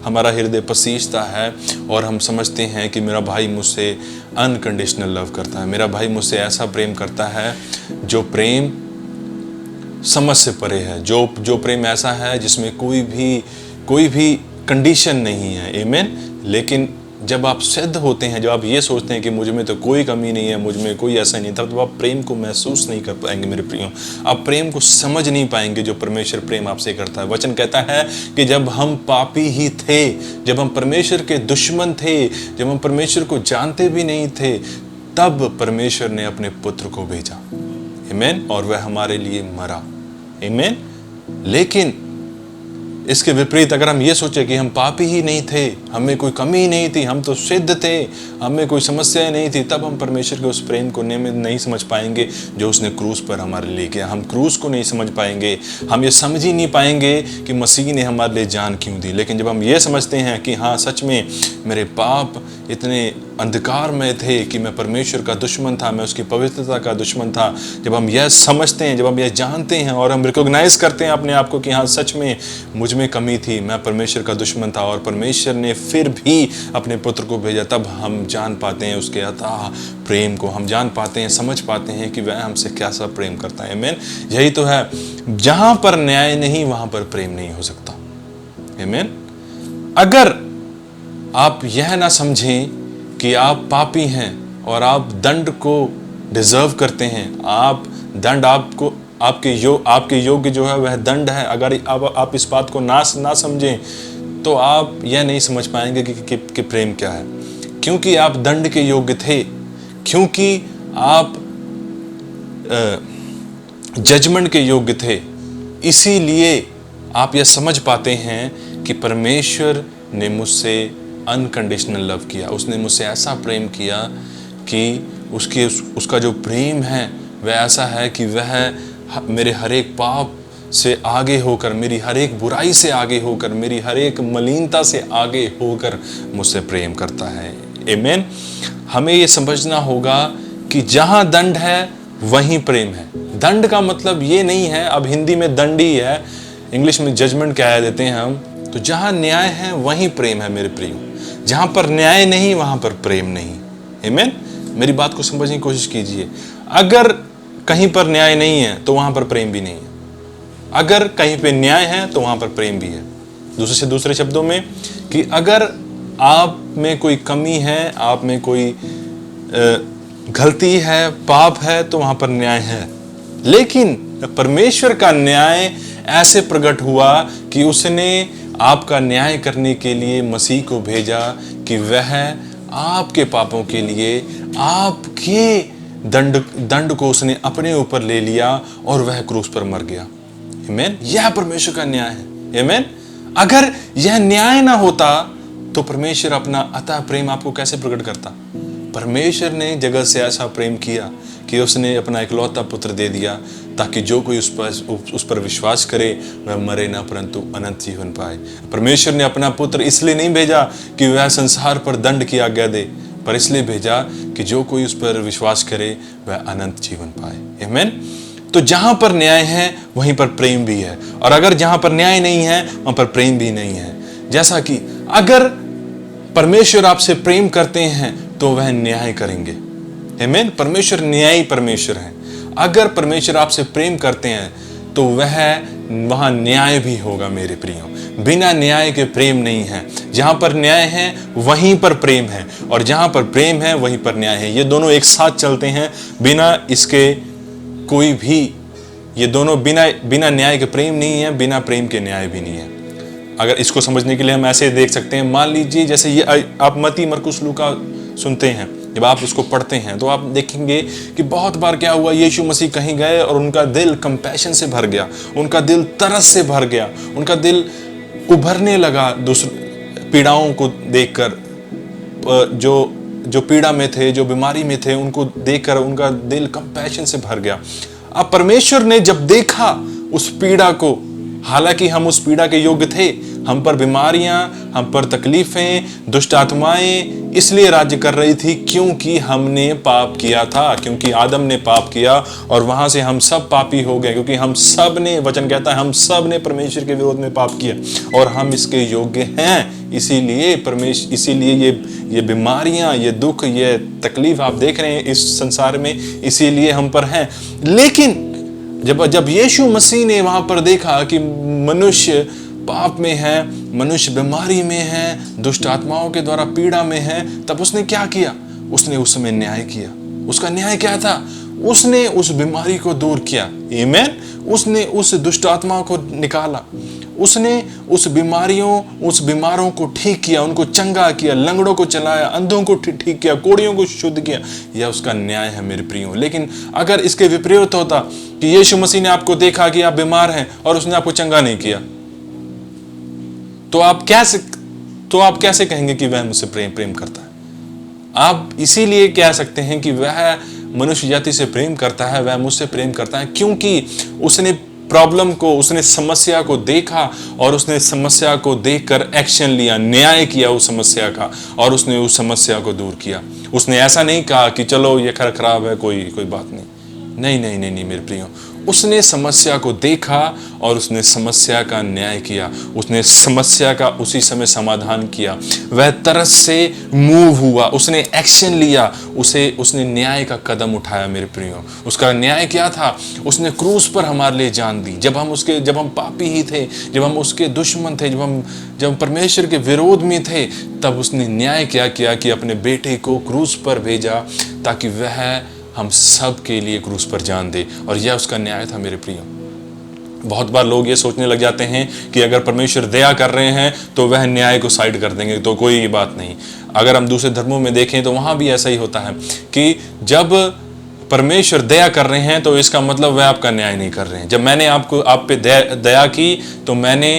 हमारा हृदय पसीजता है और हम समझते हैं कि मेरा भाई मुझसे अनकंडीशनल लव करता है, मेरा भाई मुझसे ऐसा प्रेम करता है जो प्रेम समझ से परे है, जो प्रेम ऐसा है जिसमें कोई भी कंडीशन नहीं है। आमीन। लेकिन जब आप सिद्ध होते हैं, जब आप ये सोचते हैं कि मुझ में तो कोई कमी नहीं है, मुझ में कोई ऐसा नहीं, तब तो आप प्रेम को महसूस नहीं कर पाएंगे मेरे प्रियो। आप प्रेम को समझ नहीं पाएंगे जो परमेश्वर प्रेम आपसे करता है। वचन कहता है कि जब हम पापी ही थे, जब हम परमेश्वर के दुश्मन थे, जब हम परमेश्वर को जानते भी नहीं थे, तब परमेश्वर ने अपने पुत्र को भेजा। आमीन। और वह हमारे लिए मरा। आमीन। लेकिन इसके विपरीत अगर हम ये सोचे कि हम पापी ही नहीं थे, हमें कोई कमी ही नहीं थी, हम तो सिद्ध थे, हमें कोई समस्याएं नहीं थी, तब हम परमेश्वर के उस प्रेम को नहीं समझ पाएंगे जो उसने क्रूस पर हमारे लिए किया। हम क्रूस को नहीं समझ पाएंगे, हम ये समझ ही नहीं पाएंगे कि मसीह ने हमारे लिए जान क्यों दी। लेकिन जब हम ये समझते हैं कि हाँ सच में मेरे पाप इतने अंधकार में थे कि मैं परमेश्वर का दुश्मन था, मैं उसकी पवित्रता का दुश्मन था, जब हम यह समझते हैं, जब हम यह जानते हैं और हम रिकॉग्नाइज करते हैं अपने आप को कि हाँ सच में मुझ में कमी थी, मैं परमेश्वर का दुश्मन था और परमेश्वर ने फिर भी अपने पुत्र को भेजा, तब हम जान पाते हैं उसके अथाह प्रेम को, हम जान पाते हैं, समझ पाते हैं कि वह हमसे कैसा प्रेम करता है। आमीन। यही तो है, जहां पर न्याय नहीं वहां पर प्रेम नहीं हो सकता। आमीन। अगर आप यह ना समझें कि आप पापी हैं और आप दंड को डिजर्व करते हैं, आप दंड आपके योग्य जो है वह दंड है, अगर आप इस बात को ना समझें तो आप यह नहीं समझ पाएंगे कि प्रेम क्या है। क्योंकि आप दंड के योग्य थे, क्योंकि आप जजमेंट के योग्य थे, इसीलिए आप यह समझ पाते हैं कि परमेश्वर ने मुझसे अनकंडीशनल लव किया, उसने मुझसे ऐसा प्रेम किया कि उसका जो प्रेम है वह ऐसा है कि वह मेरे हर एक पाप से आगे होकर, मेरी हर एक बुराई से आगे होकर, मेरी हर एक मलिनता से आगे होकर मुझसे प्रेम करता है। आमीन। हमें ये समझना होगा कि जहां दंड है वहीं प्रेम है। दंड का मतलब ये नहीं है, अब हिंदी में दंड ही है, इंग्लिश में जजमेंट कह देते हैं हम, तो जहां न्याय है वहीं प्रेम है मेरे प्रियो। जहां पर न्याय नहीं वहां पर प्रेम नहीं। आमीन। मेरी बात को समझने की कोशिश कीजिए। अगर कहीं पर न्याय नहीं है तो वहां पर प्रेम भी नहीं है, अगर कहीं पे न्याय है तो वहां पर प्रेम भी है। दूसरे शब्दों में कि अगर आप में कोई कमी है, आप में कोई गलती है, पाप है, तो वहां पर न्याय है। लेकिन परमेश्वर का न्याय ऐसे प्रकट हुआ कि उसने आपका न्याय करने के लिए मसीह को भेजा कि वह आपके पापों के लिए आपके दंड को उसने अपने ऊपर ले लिया और वह क्रूस पर मर गया। आमीन। यह परमेश्वर का न्याय है। आमीन। अगर यह न्याय ना होता तो परमेश्वर अपना अतः प्रेम आपको कैसे प्रकट करता? परमेश्वर ने जगत से ऐसा प्रेम किया कि उसने अपना इकलौता पुत्र दे दिया ताकि जो कोई उस पर विश्वास करे वह मरे ना परंतु अनंत जीवन पाए। परमेश्वर ने अपना पुत्र इसलिए नहीं भेजा कि वह संसार पर दंड की आज्ञा दे, पर इसलिए भेजा कि जो कोई उस पर विश्वास करे वह अनंत जीवन पाए। आमीन। तो जहां पर न्याय है वहीं पर प्रेम भी है, और अगर जहां पर न्याय नहीं है वहां पर प्रेम भी नहीं है। जैसा कि अगर परमेश्वर आपसे प्रेम करते हैं तो वह न्याय करेंगे। आमीन। परमेश्वर न्यायी परमेश्वर है। अगर परमेश्वर आपसे प्रेम करते हैं तो वहां न्याय भी होगा मेरे प्रियो। बिना न्याय के प्रेम नहीं है। जहां पर न्याय है वहीं पर प्रेम है, और जहां पर प्रेम है वहीं पर न्याय है। ये दोनों एक साथ चलते हैं, बिना इसके कोई भी, ये दोनों बिना न्याय के प्रेम नहीं है, बिना प्रेम के न्याय भी नहीं है। अगर इसको समझने के लिए हम ऐसे देख सकते हैं, मान लीजिए जैसे ये आप मत्ती मरकुस लूका सुनते हैं, जब आप उसको पढ़ते हैं तो आप देखेंगे कि बहुत बार क्या हुआ, यीशु मसीह कहीं गए और उनका दिल कंपैशन से भर गया, उनका दिल तरस से भर गया, उनका दिल उभरने लगा दूसरे पीड़ाओं को देखकर, जो पीड़ा में थे, जो बीमारी में थे, उनको देखकर उनका दिल कंपैशन से भर गया। अब परमेश्वर ने जब देखा उस पीड़ा को, हालांकि हम उस पीड़ा के योग्य थे, हम पर बीमारियां, हम पर तकलीफें, दुष्ट आत्माएं इसलिए राज्य कर रही थी क्योंकि हमने पाप किया था, क्योंकि आदम ने पाप किया और वहां से हम सब पापी हो गए, क्योंकि हम सब ने, वचन कहता है हम सब ने परमेश्वर के विरोध में पाप किया और हम इसके योग्य हैं। इसीलिए ये बीमारियां, ये दुख, ये तकलीफ आप देख रहे हैं इस संसार में, इसीलिए हम पर हैं। लेकिन जब यीशु मसीह ने वहां पर देखा कि मनुष्य पाप में है, मनुष्य बीमारी में है, दुष्ट आत्माओं के द्वारा पीड़ा में है, तब उसने क्या किया? उसने उस समय न्याय किया। उसका न्याय क्या था? उसने उस बीमारी को दूर किया। आमीन। उसने उस दुष्ट आत्माओं को निकाला, उसने उस बीमारों को ठीक किया, उनको चंगा किया, लंगड़ों को चलाया, अंधों को ठीक किया, कोढ़ियों को शुद्ध किया। यह उसका न्याय है मेरे प्रियो। लेकिन अगर इसके विपरीत होता कि यीशु मसीह ने आपको देखा कि आप बीमार हैं और उसने आपको चंगा नहीं किया, तो आप कैसे कहेंगे कि वह मुझसे प्रेम करता है? आप इसीलिए कह सकते हैं कि वह मनुष्य जाति से प्रेम करता है, वह मुझसे प्रेम करता है, क्योंकि उसने प्रॉब्लम को, उसने समस्या को देखा और उसने समस्या को देखकर एक्शन लिया, न्याय किया उस समस्या का, और उसने उस समस्या को दूर किया। उसने ऐसा नहीं कहा कि चलो ये खराब है, कोई बात नहीं। नहीं मेरे प्रियो, उसने समस्या को देखा और उसने समस्या का न्याय किया। उसने समस्या का उसी समय समाधान किया। वह तरस से मूव हुआ, उसने एक्शन लिया, उसने न्याय का कदम उठाया मेरे प्रियो। उसका न्याय क्या था? उसने क्रूस पर हमारे लिए जान दी। जब हम पापी ही थे, जब हम उसके दुश्मन थे, जब परमेश्वर के विरोध में थे, तब उसने न्याय क्या किया कि अपने बेटे को क्रूस पर भेजा ताकि वह हम सब के लिए क्रूस पर जान दे। और यह उसका न्याय था मेरे प्रियो। बहुत बार लोग ये सोचने लग जाते हैं कि अगर परमेश्वर दया कर रहे हैं तो वह न्याय को साइड कर देंगे, तो कोई बात नहीं। अगर हम दूसरे धर्मों में देखें तो वहां भी ऐसा ही होता है कि जब परमेश्वर दया कर रहे हैं तो इसका मतलब वह आपका न्याय नहीं कर रहे हैं। जब मैंने आप पे दया की तो मैंने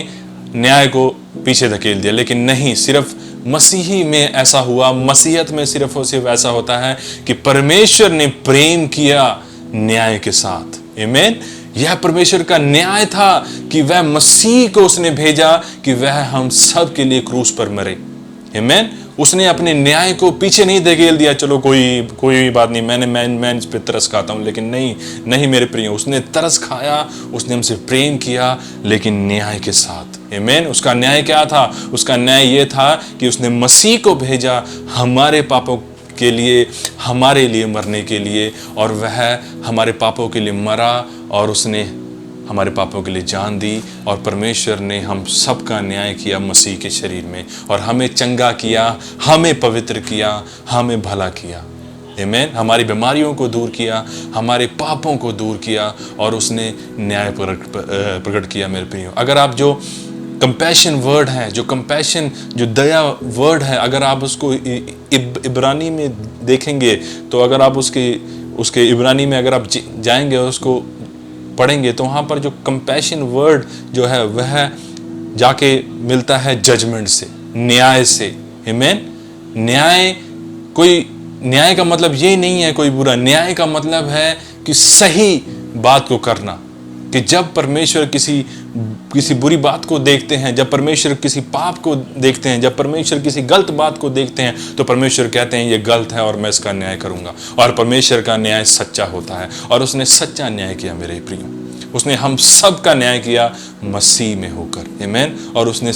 न्याय को पीछे धकेल दिया। लेकिन नहीं, सिर्फ मसीही में ऐसा हुआ। मसीहत में सिर्फ और सिर्फ ऐसा होता है कि परमेश्वर ने प्रेम किया न्याय के साथ। आमीन। यह परमेश्वर का न्याय था कि वह मसीह को उसने भेजा कि वह हम सब के लिए क्रूस पर मरे। आमीन। उसने अपने न्याय को पीछे नहीं धकेल दिया, चलो कोई बात नहीं, मैं इस पे तरस खाता हूं। लेकिन नहीं मेरे प्रियो, उसने तरस खाया, उसने हमसे प्रेम किया, लेकिन न्याय के साथ। आमीन। उसका न्याय क्या था? उसका न्याय ये था कि उसने मसीह को भेजा हमारे पापों के लिए, हमारे लिए मरने के लिए, और वह हमारे पापों के लिए मरा और उसने हमारे पापों के लिए जान दी। और परमेश्वर ने हम सब का न्याय किया मसीह के शरीर में, और हमें चंगा किया, हमें पवित्र किया, हमें भला किया। आमीन। हमारी बीमारियों को दूर किया, हमारे पापों को दूर किया, और उसने न्याय प्रकट किया मेरे प्रियो। अगर आप जो कंपैशन वर्ड है, जो दया वर्ड है, अगर आप उसको इब्रानी में देखेंगे तो अगर आप उसके इब्रानी में अगर आप जाएंगे और उसको पढ़ेंगे तो वहाँ पर जो कंपैशन वर्ड जो है वह जाके मिलता है जजमेंट से, न्याय से। आमीन। न्याय का मतलब ये नहीं है कोई बुरा। न्याय का मतलब है कि सही बात को करना। कि जब परमेश्वर किसी बुरी बात को देखते हैं, जब परमेश्वर किसी पाप को देखते हैं, जब परमेश्वर किसी गलत बात को देखते हैं, तो परमेश्वर कहते हैं ये गलत है और मैं इसका न्याय करूंगा। और परमेश्वर का न्याय सच्चा होता है, और उसने सच्चा न्याय किया मेरे प्रियो। उसने हम सब का न्याय किया मसीह में होकर। आमीन। और उसने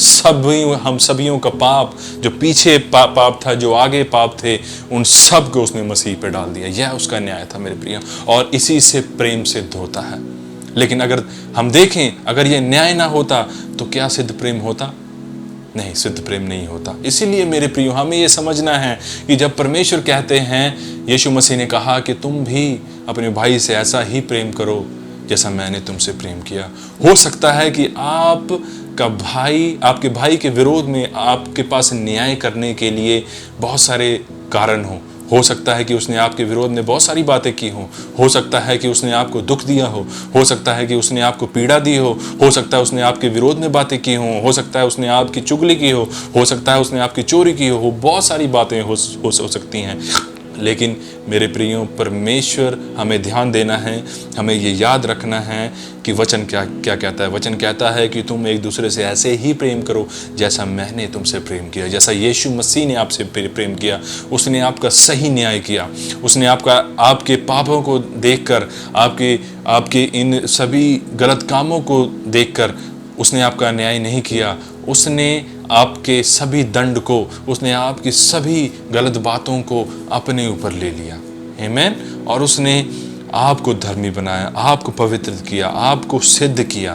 हम सभियों का पाप, जो पीछे पाप था, जो आगे पाप थे, उन सब को उसने मसीह पे डाल दिया। यह उसका न्याय था मेरे प्रियो, और इसी से प्रेम सिद्ध होता है। लेकिन अगर हम देखें, अगर यह न्याय ना होता तो क्या सिद्ध प्रेम होता? नहीं, सिद्ध प्रेम नहीं होता। इसीलिए मेरे प्रियो, हमें यह समझना है कि जब परमेश्वर कहते हैं, यीशु मसीह ने कहा कि तुम भी अपने भाई से ऐसा ही प्रेम करो जैसा मैंने तुमसे प्रेम किया। हो सकता है कि आपके भाई के विरोध में आपके पास न्याय करने के लिए बहुत सारे कारण हो सकता है कि उसने आपके विरोध में बहुत सारी बातें की हो सकता है कि उसने आपको दुख दिया हो सकता है कि उसने आपको पीड़ा दी हो सकता है उसने आपके विरोध में बातें की हो सकता है उसने आपकी चुगली की हो सकता है उसने आपकी चोरी की हो बहुत सारी बातें हो सकती हैं। लेकिन मेरे प्रियो, परमेश्वर हमें ध्यान देना है, हमें ये याद रखना है कि वचन क्या कहता है। वचन कहता है कि तुम एक दूसरे से ऐसे ही प्रेम करो जैसा मैंने तुमसे प्रेम किया। जैसा यीशु मसीह ने आपसे प्रेम किया, उसने आपका सही न्याय किया। उसने आपके पापों को देखकर, आपके इन सभी गलत कामों को देखकर उसने आपका न्याय नहीं किया। उसने आपके सभी दंड को, उसने आपकी सभी गलत बातों को अपने ऊपर ले लिया। आमीन। और उसने आपको धर्मी बनाया, आपको पवित्र किया, आपको सिद्ध किया।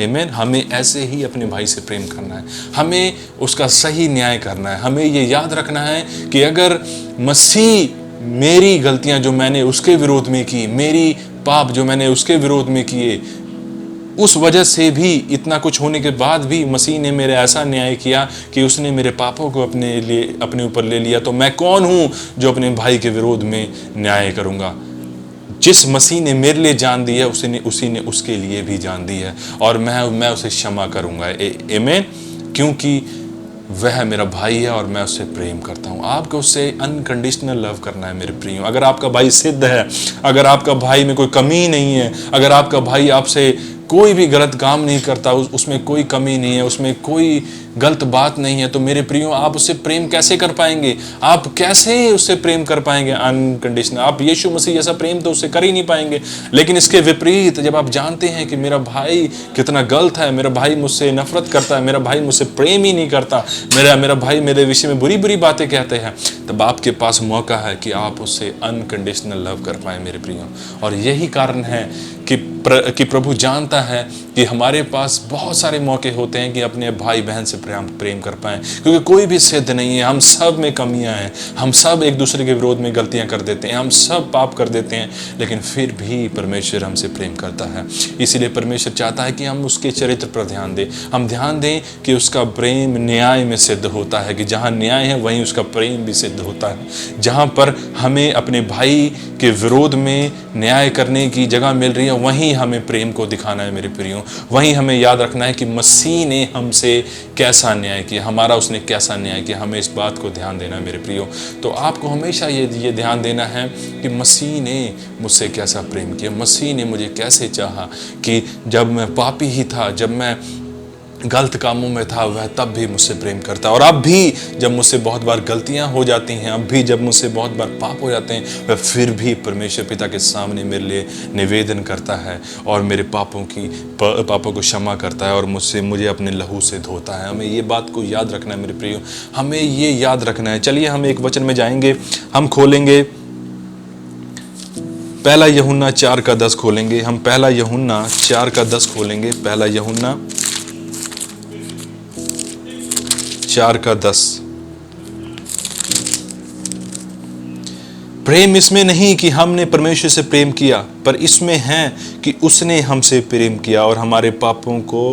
आमीन। हमें ऐसे ही अपने भाई से प्रेम करना है, हमें उसका सही न्याय करना है। हमें ये याद रखना है कि अगर मसीह मेरी गलतियां जो मैंने उसके विरोध में की, मेरी पाप जो मैंने उसके विरोध में किए, उस वजह से भी, इतना कुछ होने के बाद भी मसीह ने मेरे ऐसा न्याय किया कि उसने मेरे पापों को अपने ऊपर ले लिया, तो मैं कौन हूं जो अपने भाई के विरोध में न्याय करूंगा। जिस मसीह ने मेरे लिए जान दी है, उसी ने उसके लिए भी जान दी है, और मैं उसे क्षमा करूंगा। आमीन। क्योंकि वह मेरा भाई है और मैं उससे प्रेम करता हूं। आपको उससे अनकंडीशनल लव करना है मेरे प्रियो। अगर आपका भाई सिद्ध है, अगर आपका भाई में कोई कमी नहीं है, अगर आपका भाई आपसे कोई भी गलत काम नहीं करता, उसमें कोई कमी नहीं है, उसमें कोई गलत बात नहीं है, तो मेरे प्रियो आप उससे प्रेम कैसे कर पाएंगे? आप कैसे उससे प्रेम कर पाएंगे अनकंडीशनल? आप यीशु मसीह जैसा प्रेम तो उससे कर ही नहीं पाएंगे। लेकिन इसके विपरीत, जब आप जानते हैं कि मेरा भाई कितना गलत है, मेरा भाई मुझसे नफरत करता है, मेरा भाई मुझसे प्रेम ही नहीं करता, मेरा भाई मेरे विषय में बुरी बुरी बातें कहते हैं, तब आपके पास मौका है कि आप उससे अनकंडीशनल लव कर पाए मेरे प्रियो। और यही कारण है कि प्रभु जानता है कि हमारे पास बहुत सारे मौके होते हैं कि अपने भाई बहन से प्रेम कर पाएं, क्योंकि कोई भी सिद्ध नहीं है। हम सब में कमियां हैं, हम सब एक दूसरे के विरोध में गलतियां कर देते हैं, हम सब पाप कर देते हैं, लेकिन फिर भी परमेश्वर हमसे प्रेम करता है। इसीलिए परमेश्वर चाहता है कि हम उसके चरित्र पर ध्यान दें, हम ध्यान दें कि उसका प्रेम न्याय में सिद्ध होता है, कि जहाँ न्याय है वहीं उसका प्रेम भी सिद्ध होता है। जहाँ पर हमें अपने भाई के विरोध में न्याय करने की जगह मिल रही है, वहीं हमें प्रेम को दिखाना है मेरे प्रियो। वहीं हमें याद रखना है कि मसीह ने हमसे कैसा न्याय किया, हमारा उसने कैसा न्याय किया। हमें इस बात को ध्यान देना है मेरे प्रियो। तो आपको हमेशा ये ध्यान देना है कि मसीह ने मुझसे कैसा प्रेम किया, मसीह ने मुझे कैसे चाहा, कि जब मैं पापी ही था, जब मैं गलत कामों में था, वह तब भी मुझसे प्रेम करता है। और अब भी जब मुझसे बहुत बार गलतियां हो जाती हैं, अब भी जब मुझसे बहुत बार पाप हो जाते हैं, वह फिर भी परमेश्वर पिता के सामने मेरे लिए निवेदन करता है और मेरे पापों को क्षमा करता है और मुझे अपने लहू से धोता है। हमें ये बात को याद रखना है मेरे प्रियो, हमें ये याद रखना है। चलिए हम एक वचन में जाएंगे, हम खोलेंगे पहला यूहन्ना 4:10 खोलेंगे। हम पहला यूहन्ना 4:10 खोलेंगे। पहला यूहन्ना 4:10। प्रेम इसमें नहीं कि हमने परमेश्वर से प्रेम किया, पर इसमें है कि उसने हमसे प्रेम किया और हमारे पापों को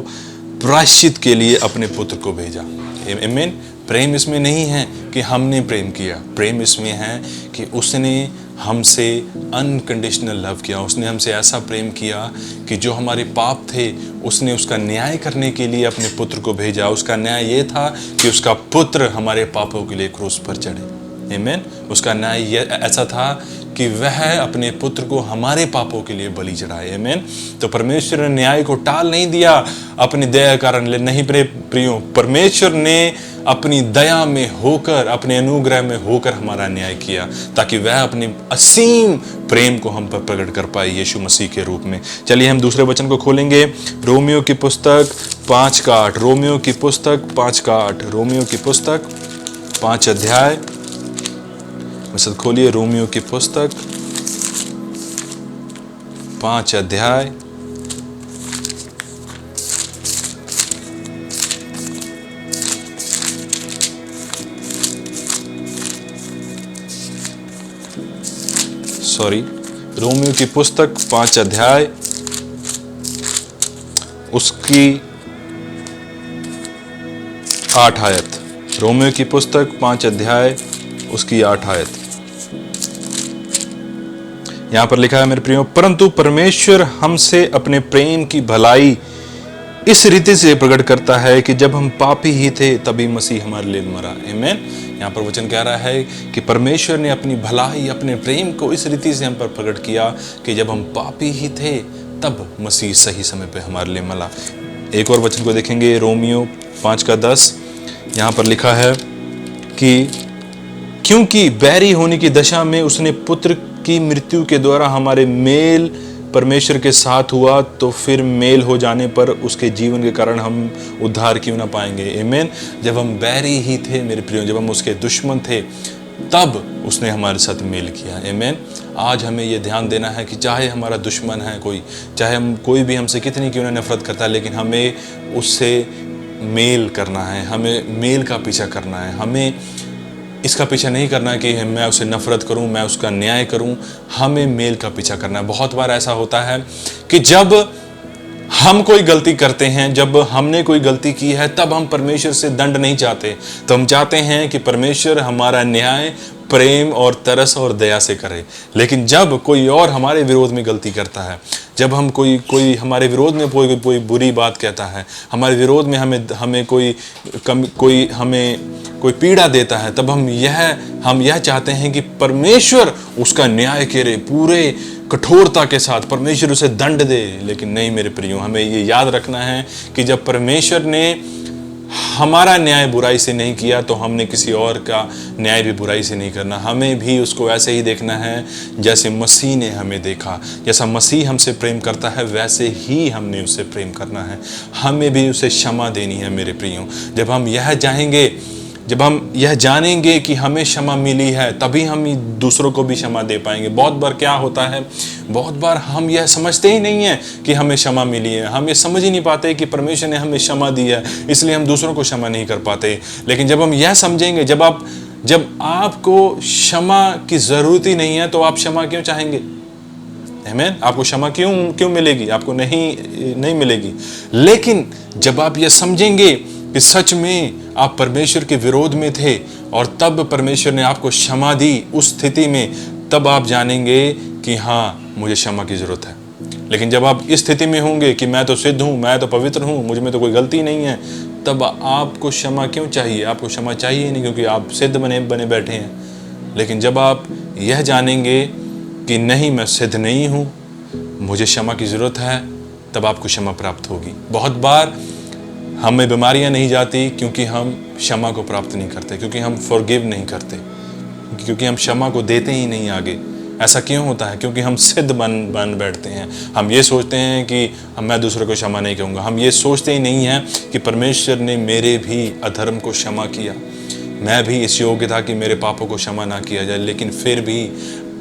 प्रायश्चित के लिए अपने पुत्र को भेजा। आमीन। प्रेम इसमें नहीं है कि हमने प्रेम किया, प्रेम इसमें है कि उसने हमसे अनकंडीशनल लव किया। उसने हमसे ऐसा प्रेम किया कि जो हमारे पाप थे, उसने उसका न्याय करने के लिए अपने पुत्र को भेजा। उसका न्याय ये था कि उसका पुत्र हमारे पापों के लिए क्रूस पर चढ़े। आमीन। उसका न्याय ये ऐसा था कि वह अपने पुत्र को हमारे पापों के लिए बलि चढ़ाए। आमीन। तो परमेश्वर ने न्याय को टाल नहीं दिया अपनी दया कारण नहीं प्रियो, परमेश्वर ने अपनी दया में होकर, अपने अनुग्रह में होकर हमारा न्याय किया, ताकि वह अपनी असीम प्रेम को हम पर प्रकट कर पाए यीशु मसीह के रूप में। चलिए हम दूसरे वचन को खोलेंगे, रोमियो की पुस्तक 5:8। रोमियो की पुस्तक 5:8। रोमियो की पुस्तक 5 अध्याय। सब खोलिए, रोमियो की पुस्तक 5 अध्याय। रोमियो की पुस्तक 5 अध्याय, उसकी 8 आयत। रोमियो की पुस्तक 5 अध्याय, उसकी 8 आयत। यहां पर लिखा है मेरे प्रियो, परंतु परमेश्वर हमसे अपने प्रेम की भलाई इस रीति से प्रकट करता है कि जब हम पापी ही थे तभी मसीह हमारे लिए मरा। आमीन। यहाँ पर वचन कह रहा है कि परमेश्वर ने अपनी भलाई, अपने प्रेम को इस रीति से हम पर प्रकट किया कि जब हम पापी ही थे तब मसीह सही समय पे हमारे लिए मरा। एक और वचन को देखेंगे, रोमियो 5:10। यहाँ पर लिखा है कि क्योंकि बैरी होने की दशा में उसने पुत्र की मृत्यु के द्वारा हमारे मेल परमेश्वर के साथ हुआ तो फिर मेल हो जाने पर उसके जीवन के कारण हम उद्धार क्यों ना पाएंगे। आमीन। जब हम बैरी ही थे मेरे प्रियो, जब हम उसके दुश्मन थे, तब उसने हमारे साथ मेल किया। आमीन। आज हमें ये ध्यान देना है कि चाहे हमारा दुश्मन है कोई, चाहे हम कोई भी हमसे कितनी क्यों ना नफरत करता है, लेकिन हमें उससे मेल करना है, हमें मेल का पीछा करना है। हमें इसका पीछा नहीं करना कि मैं उससे नफरत करूं, मैं उसका न्याय करूं। हमें मेल का पीछा करना है। बहुत बार ऐसा होता है कि जब हम कोई गलती करते हैं, जब हमने कोई गलती की है, तब हम परमेश्वर से दंड नहीं चाहते। तो हम चाहते हैं कि परमेश्वर हमारा न्याय प्रेम और तरस और दया से करे। लेकिन जब कोई और हमारे विरोध में गलती करता है, जब हम कोई हमारे विरोध में कोई बुरी बात कहता है, हमारे विरोध में हमें कोई पीड़ा देता है, तब हम यह चाहते हैं कि परमेश्वर उसका न्याय करे पूरे कठोरता के साथ, परमेश्वर उसे दंड दे। लेकिन नहीं मेरे प्रियो, हमें ये याद रखना है कि जब परमेश्वर ने हमारा न्याय बुराई से नहीं किया, तो हमने किसी और का न्याय भी बुराई से नहीं करना। हमें भी उसको ऐसे ही देखना है जैसे मसीह ने हमें देखा। जैसा मसीह हमसे प्रेम करता है, वैसे ही हमने उससे प्रेम करना है। हमें भी उसे क्षमा देनी है मेरे प्रियो। जब हम यह जानेंगे कि हमें क्षमा मिली है, तभी हम दूसरों को भी क्षमा दे पाएंगे। बहुत बार क्या होता है, बहुत बार हम यह समझते ही नहीं है कि हमें क्षमा मिली है। हम ये समझ ही नहीं पाते कि परमेश्वर ने हमें क्षमा दी है, इसलिए हम दूसरों को क्षमा नहीं कर पाते। लेकिन जब हम यह समझेंगे, जब आपको क्षमा की ज़रूरत ही नहीं है, तो आप क्षमा क्यों चाहेंगे? आमीन। आपको क्षमा क्यों मिलेगी? आपको नहीं मिलेगी। लेकिन जब आप यह समझेंगे कि सच में आप परमेश्वर के विरोध में थे और तब परमेश्वर ने आपको क्षमा दी, उस स्थिति में तब आप जानेंगे कि हाँ, मुझे क्षमा की ज़रूरत है। लेकिन जब आप इस स्थिति में होंगे कि मैं तो सिद्ध हूँ, मैं तो पवित्र हूँ, मुझ में तो कोई गलती नहीं है, तब आपको क्षमा क्यों चाहिए? आपको क्षमा चाहिए नहीं, क्योंकि आप सिद्ध बने बैठे हैं। लेकिन जब आप यह जानेंगे कि नहीं, मैं सिद्ध नहीं हूँ, मुझे क्षमा की ज़रूरत है, तब आपको क्षमा प्राप्त होगी। बहुत बार हमें बीमारियां नहीं जाती क्योंकि हम क्षमा को प्राप्त नहीं करते, क्योंकि हम फॉरगिव नहीं करते, क्योंकि हम क्षमा को देते ही नहीं आगे। ऐसा क्यों होता है? क्योंकि हम सिद्ध बन बैठते हैं। हम ये सोचते हैं कि मैं दूसरों को क्षमा नहीं करूँगा। हम ये सोचते ही नहीं हैं कि परमेश्वर ने मेरे भी अधर्म को क्षमा किया। मैं भी इस योग्य था कि मेरे पापों को क्षमा ना किया जाए, लेकिन फिर भी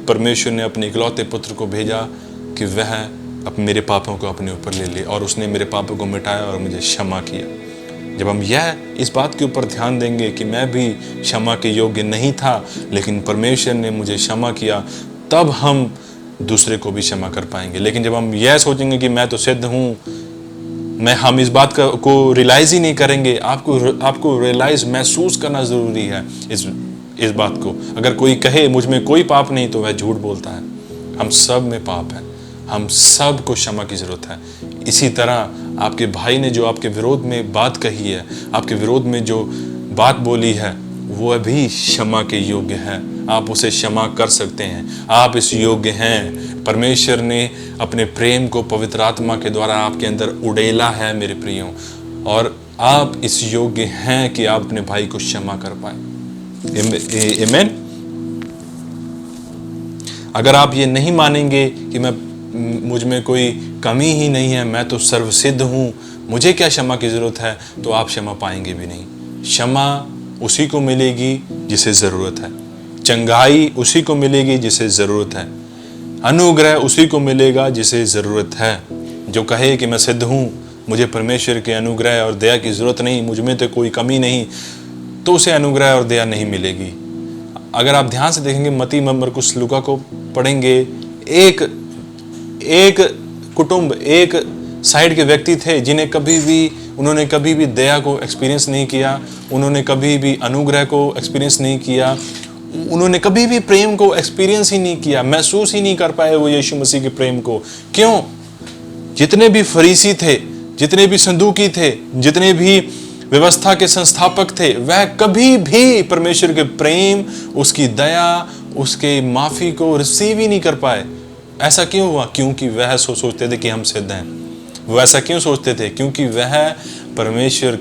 परमेश्वर ने अपने इकलौते पुत्र को भेजा कि वह अब मेरे पापों को अपने ऊपर ले ले, और उसने मेरे पापों को मिटाया और मुझे क्षमा किया। जब हम इस बात के ऊपर ध्यान देंगे कि मैं भी क्षमा के योग्य नहीं था, लेकिन परमेश्वर ने मुझे क्षमा किया, तब हम दूसरे को भी क्षमा कर पाएंगे। लेकिन जब हम यह सोचेंगे कि मैं तो सिद्ध हूँ, हम इस बात को रियलाइज़ ही नहीं करेंगे। आपको रियलाइज़, महसूस करना ज़रूरी है इस बात को। अगर कोई कहे मुझ में कोई पाप नहीं, तो वह झूठ बोलता है। हम सब में पाप है, हम सब को क्षमा की ज़रूरत है। इसी तरह आपके भाई ने जो आपके विरोध में बात कही है, आपके विरोध में जो बात बोली है, वो भी क्षमा के योग्य है। आप उसे क्षमा कर सकते हैं, आप इस योग्य हैं। परमेश्वर ने अपने प्रेम को पवित्र आत्मा के द्वारा आपके अंदर उड़ेला है मेरे प्रियो, और आप इस योग्य हैं कि आप अपने भाई को क्षमा कर पाए। आमीन। अगर आप ये नहीं मानेंगे कि मुझ में कोई कमी ही नहीं है, मैं तो सर्वसिद्ध हूँ, मुझे क्या क्षमा की ज़रूरत है, तो आप क्षमा पाएंगे भी नहीं। क्षमा उसी को मिलेगी जिसे ज़रूरत है, चंगाई उसी को मिलेगी जिसे ज़रूरत है, अनुग्रह उसी को मिलेगा जिसे ज़रूरत है। जो कहे कि मैं सिद्ध हूँ, मुझे परमेश्वर के अनुग्रह और दया की ज़रूरत नहीं, मुझ में तो कोई कमी नहीं, तो उसे अनुग्रह और दया नहीं मिलेगी। अगर आप ध्यान से देखेंगे, मत्ती, मरकुस, लूका को पढ़ेंगे, एक कुटुंब, एक साइड के व्यक्ति थे जिन्हें उन्होंने कभी भी दया को एक्सपीरियंस नहीं किया, उन्होंने कभी भी अनुग्रह को एक्सपीरियंस नहीं किया, उन्होंने कभी भी प्रेम को एक्सपीरियंस ही नहीं किया, महसूस ही नहीं कर पाए वो यीशु मसीह के प्रेम को। क्यों? जितने भी फरीसी थे, जितने भी सदूकी थे, जितने भी व्यवस्था के संस्थापक थे, वह कभी भी परमेश्वर के प्रेम, उसकी दया, उसके माफ़ी को रिसीव ही नहीं कर पाए। ऐसा क्यों हुआ? क्योंकि वह सोचते थे कि हम सिद्ध हैं। वो ऐसा क्यों सोचते थे? क्योंकि वह परमेश्वर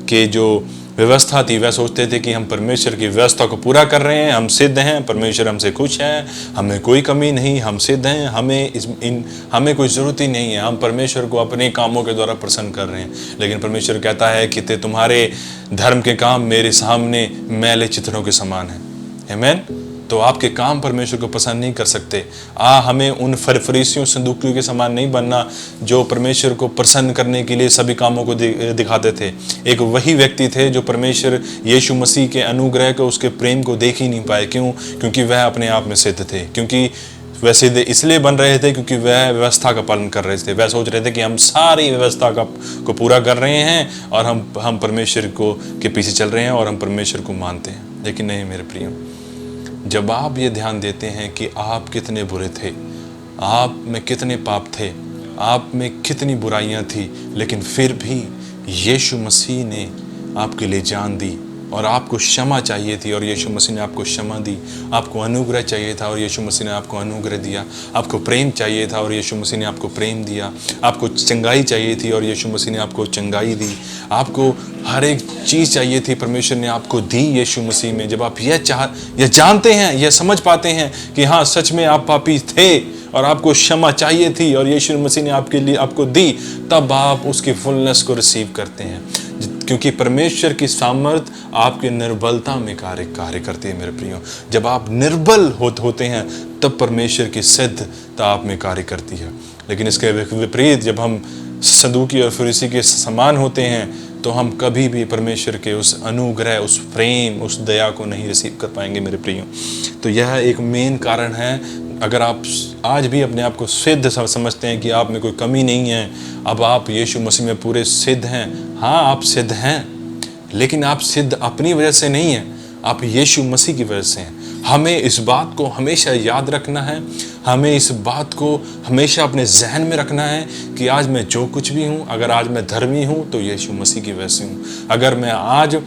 के जो व्यवस्था थी, वह सोचते थे कि हम परमेश्वर की व्यवस्था को पूरा कर रहे हैं, हम सिद्ध हैं, परमेश्वर हमसे खुश है, हमें कोई कमी नहीं, हम सिद्ध हैं, हमें कोई ज़रूरत ही नहीं है, हम परमेश्वर को अपने कामों के द्वारा प्रसन्न कर रहे हैं। लेकिन परमेश्वर कहता है कि तुम्हारे धर्म के काम मेरे सामने मैले चित्रों के समान हैं। आमीन। तो आपके काम परमेश्वर को पसंद नहीं कर सकते। हमें उन फरीसियों सदूकियों के समान नहीं बनना जो परमेश्वर को प्रसन्न करने के लिए सभी कामों को दिखाते थे। एक वही व्यक्ति थे जो परमेश्वर यीशु मसीह के अनुग्रह को, उसके प्रेम को देख ही नहीं पाए। क्यों? क्योंकि वह अपने आप में सिद्ध थे। क्योंकि वह सिद्ध इसलिए बन रहे थे क्योंकि वह व्यवस्था का पालन कर रहे थे। वह सोच रहे थे कि हम सारी व्यवस्था को पूरा कर रहे हैं और हम परमेश्वर के पीछे चल रहे हैं और हम परमेश्वर को मानते हैं। लेकिन नहीं मेरे प्रियो, जब आप ये ध्यान देते हैं कि आप कितने बुरे थे, आप में कितने पाप थे, आप में कितनी बुराइयां थी, लेकिन फिर भी यीशु मसीह ने आपके लिए जान दी और आपको क्षमा चाहिए थी और यीशु मसीह ने आपको क्षमा दी। आपको अनुग्रह चाहिए था और यीशु मसीह ने आपको अनुग्रह दिया। आपको प्रेम चाहिए था और यीशु मसीह ने आपको प्रेम दिया। आपको चंगाई चाहिए थी और यीशु मसीह ने आपको चंगाई दी। आपको हर एक चीज़ चाहिए थी, परमेश्वर ने आपको दी यीशु मसीह में। जब आप यह जानते हैं, यह समझ पाते हैं कि हाँ सच में आप पापी थे और आपको क्षमा चाहिए थी और यीशु मसीह ने आपके लिए आपको दी, तब आप उसकी फुलनेस को रिसीव करते हैं। क्योंकि परमेश्वर की सामर्थ आपके निर्बलता में कार्य करती है मेरे प्रियो। जब आप निर्बल होते हैं तब परमेश्वर की सिद्धता आप में कार्य करती है। लेकिन इसके विपरीत जब हम सदूकी और फरीसी के समान होते हैं तो हम कभी भी परमेश्वर के उस अनुग्रह, उस प्रेम, उस दया को नहीं रिसीव कर पाएंगे मेरे प्रियो। तो यह एक मेन कारण है। अगर आप आज भी अपने आप को सिद्ध समझते हैं कि आप में कोई कमी नहीं है, अब आप यीशु मसीह में पूरे सिद्ध हैं। हाँ आप सिद्ध हैं, लेकिन आप सिद्ध अपनी वजह से नहीं हैं, आप यीशु मसीह की वजह से हैं। हमें इस बात को हमेशा याद रखना है, हमें इस बात को हमेशा अपने जहन में रखना है कि आज मैं जो कुछ भी हूँ, अगर आज मैं धर्मी हूँ तो यीशु मसीह की वजह से हूँ। अगर मैं आज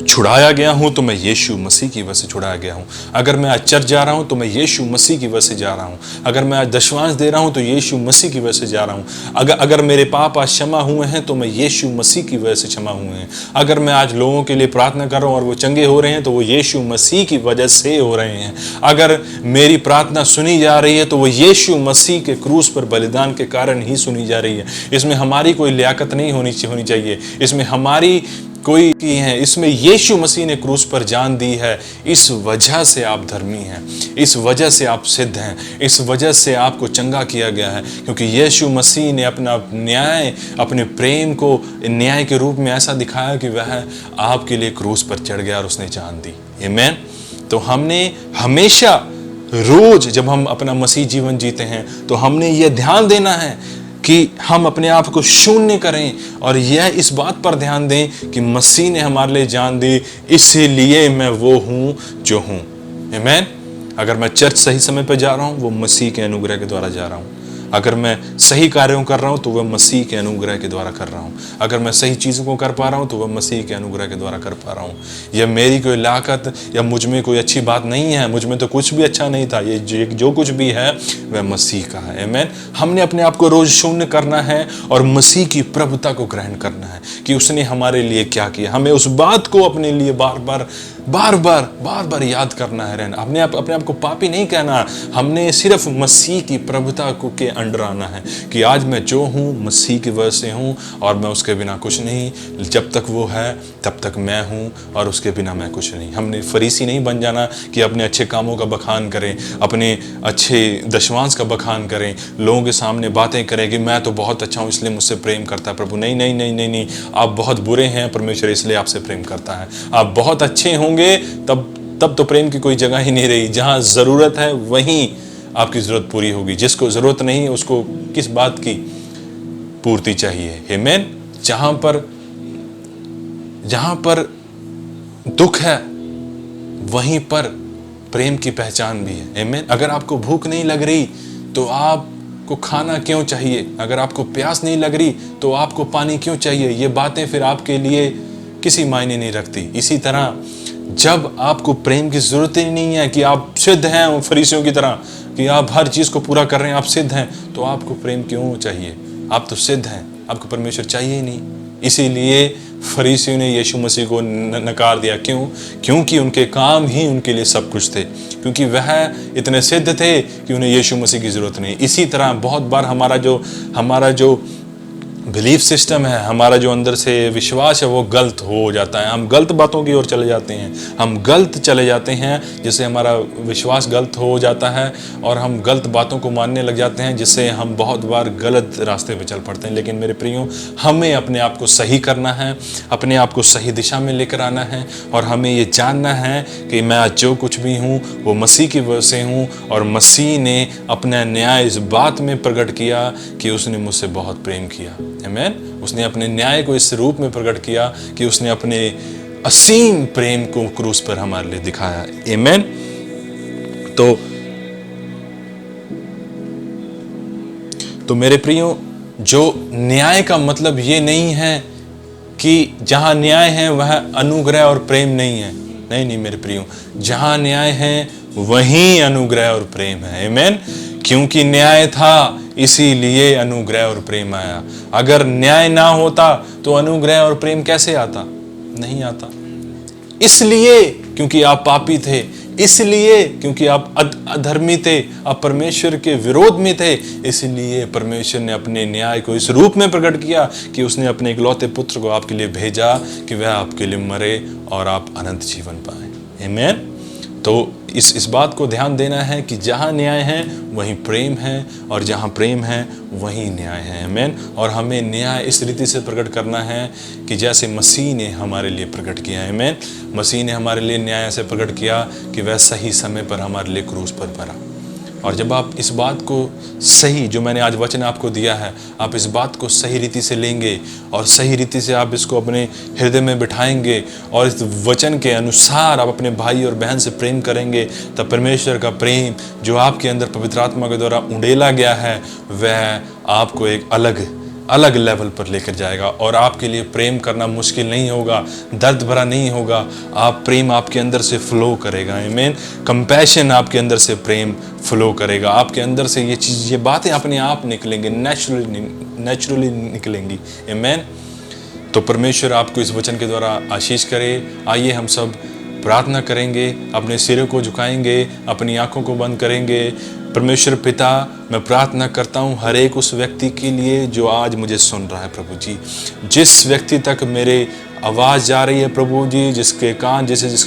छुड़ाया गया हूँ तो मैं यीशु मसीह की वजह से छुड़ाया गया हूँ। अगर मैं आज चर्च जा रहा हूँ तो मैं यीशु मसीह की वजह से जा रहा हूँ। अगर मैं आज दशवांश दे रहा हूँ तो यीशु मसीह की वजह से जा रहा हूँ। अगर मेरे पाप आज क्षमा हुए हैं तो मैं यीशु मसीह की वजह से क्षमा हुए हैं। अगर मैं आज लोगों के लिए प्रार्थना कर रहा हूँ और वो चंगे हो रहे हैं तो वो यीशु मसीह की वजह से हो रहे हैं। अगर मेरी प्रार्थना सुनी जा रही है तो वो यीशु मसीह के क्रूस पर बलिदान के कारण ही सुनी जा रही है। इसमें हमारी कोई लियाकत नहीं होनी चाहिए, इसमें हमारी कोई की है, इसमें यीशु मसीह ने क्रूस पर जान दी है। इस वजह से आप धर्मी हैं, इस वजह से आप सिद्ध हैं, इस वजह से आपको चंगा किया गया है। क्योंकि यीशु मसीह ने अपना न्याय, अपने प्रेम को न्याय के रूप में ऐसा दिखाया कि वह आपके लिए क्रूस पर चढ़ गया और उसने जान दी। आमीन। तो हमने हमेशा रोज जब हम अपना मसीह जीवन जीते हैं तो हमने ये ध्यान देना है कि हम अपने आप को शून्य करें और यह इस बात पर ध्यान दें कि मसीह ने हमारे लिए जान दी, इसलिए मैं वो हूँ जो हूँ। आमीन। अगर मैं चर्च सही समय पर जा रहा हूँ वो मसीह के अनुग्रह के द्वारा जा रहा हूँ। अगर मैं सही कार्यों कर रहा हूँ तो वह मसीह के अनुग्रह के द्वारा कर रहा हूँ। अगर मैं सही चीज़ों को कर पा रहा हूँ तो वह मसीह के अनुग्रह के द्वारा कर पा रहा हूँ। यह मेरी कोई लाकत या मुझ में कोई अच्छी बात नहीं है, मुझ में तो कुछ भी अच्छा नहीं था। ये जो कुछ भी है वह मसीह का है। आमीन। हमने अपने आप को रोज शून्य करना है और मसीह की प्रभुता को ग्रहण करना है कि उसने हमारे लिए क्या किया। हमें उस बात को अपने लिए बार बार याद करना है। रहना अपने आप को पापी नहीं कहना, हमने सिर्फ मसीह की प्रभुता को के अंडर आना है कि आज मैं जो हूँ मसीह की वजह से हूँ और मैं उसके बिना कुछ नहीं। जब तक वो है तब तक मैं हूँ और उसके बिना मैं कुछ नहीं। हमने फरीसी नहीं बन जाना कि अपने अच्छे कामों का बखान करें, अपने अच्छे दशवांश का बखान करें, लोगों के सामने बातें करें कि मैं तो बहुत अच्छा हूँ इसलिए मुझसे प्रेम करता है प्रभु। नहीं नहीं नहीं नहीं नहीं, आप बहुत बुरे हैं, परमेश्वर इसलिए आपसे प्रेम करता है। आप बहुत अच्छे होंगे तब तो प्रेम की कोई जगह ही नहीं रही। जहाँ ज़रूरत है वहीं आपकी ज़रूरत पूरी होगी। जिसको ज़रूरत नहीं उसको किस बात की पूर्ति चाहिए। आमीन। जहाँ पर दुख है वहीं पर प्रेम की पहचान भी है। आमीन। अगर आपको भूख नहीं लग रही तो आपको खाना क्यों चाहिए? अगर आपको प्यास नहीं लग रही तो आपको पानी क्यों चाहिए? ये बातें फिर आपके लिए किसी मायने नहीं रखती। इसी तरह जब आपको प्रेम की जरूरत ही नहीं है कि आप सिद्ध हैं फरीसियों की तरह कि आप हर चीज़ को पूरा कर रहे हैं, आप सिद्ध हैं, तो आपको प्रेम क्यों चाहिए? आप तो सिद्ध हैं, आपको परमेश्वर चाहिए ही नहीं। इसीलिए फरीसियों ने यीशु मसीह को नकार दिया। क्यों? क्योंकि उनके काम ही उनके लिए सब कुछ थे, क्योंकि वह इतने सिद्ध थे कि उन्हें यीशु मसीह की ज़रूरत नहीं। इसी तरह बहुत बार हमारा जो बिलीफ सिस्टम है, हमारा जो अंदर से विश्वास है, वो गलत हो जाता है। हम गलत बातों की ओर चले जाते हैं, हम गलत चले जाते हैं, जिससे हमारा विश्वास गलत हो जाता है और हम गलत बातों को मानने लग जाते हैं, जिससे हम बहुत बार गलत रास्ते पे चल पड़ते हैं। लेकिन मेरे प्रियो, हमें अपने आप को सही करना है, अपने आप को सही दिशा में लेकर आना है और हमें ये जानना है कि मैं आज जो कुछ भी हूँ वो मसीह की वजह से हूँ। और मसीह ने अपना न्याय इस बात में प्रकट किया कि उसने मुझसे बहुत प्रेम किया। आमीन। उसने अपने न्याय को इस रूप में प्रकट किया कि उसने अपने असीम प्रेम को क्रूस पर हमारे लिए दिखाया। आमीन। तो मेरे प्रियो, जो न्याय का मतलब ये नहीं है कि जहां न्याय है वह अनुग्रह और प्रेम नहीं है। नहीं मेरे प्रियो, जहां न्याय है वहीं अनुग्रह और प्रेम है। आमीन। क्योंकि न्याय था, इसीलिए अनुग्रह और प्रेम आया। अगर न्याय ना होता तो अनुग्रह और प्रेम कैसे आता? नहीं आता। इसलिए क्योंकि आप पापी थे, इसलिए क्योंकि आप अधर्मी थे, आप परमेश्वर के विरोध में थे, इसलिए परमेश्वर ने अपने न्याय को इस रूप में प्रकट किया कि उसने अपने इकलौते पुत्र को आपके लिए भेजा कि वह आपके लिए मरे और आप अनंत जीवन पाए। आमीन। तो इस बात को ध्यान देना है कि जहाँ न्याय है वहीं प्रेम है और जहाँ प्रेम है वहीं न्याय है। आमीन। और हमें न्याय इस रीति से प्रकट करना है कि जैसे मसीह ने हमारे लिए प्रकट किया है। आमीन। मसीह ने हमारे लिए न्याय ऐसे प्रकट किया कि वह सही समय पर हमारे लिए क्रूस पर मरा। और जब आप इस बात को सही, जो मैंने आज वचन आपको दिया है, आप इस बात को सही रीति से लेंगे और सही रीति से आप इसको अपने हृदय में बिठाएंगे और इस वचन के अनुसार आप अपने भाई और बहन से प्रेम करेंगे, तब परमेश्वर का प्रेम जो आपके अंदर पवित्र आत्मा के द्वारा उंडेला गया है, वह आपको एक अलग लेवल पर लेकर जाएगा। और आपके लिए प्रेम करना मुश्किल नहीं होगा, दर्द भरा नहीं होगा। आप प्रेम आपके अंदर से फ्लो करेगा। आमीन। कंपैशन आपके अंदर से प्रेम फ्लो करेगा। आपके अंदर से ये बातें अपने आप निकलेंगे, नेचुरली निकलेंगी। आमीन। तो परमेश्वर आपको इस वचन के द्वारा आशीष करे। आइए हम सब प्रार्थना करेंगे, अपने सिरों को झुकाएंगे, अपनी आंखों को बंद करेंगे। परमेश्वर पिता, मैं प्रार्थना करता हूँ हर एक उस व्यक्ति के लिए जो आज मुझे सुन रहा है प्रभु जी। जिस व्यक्ति तक मेरे आवाज़ जा रही है प्रभु जी, जिसके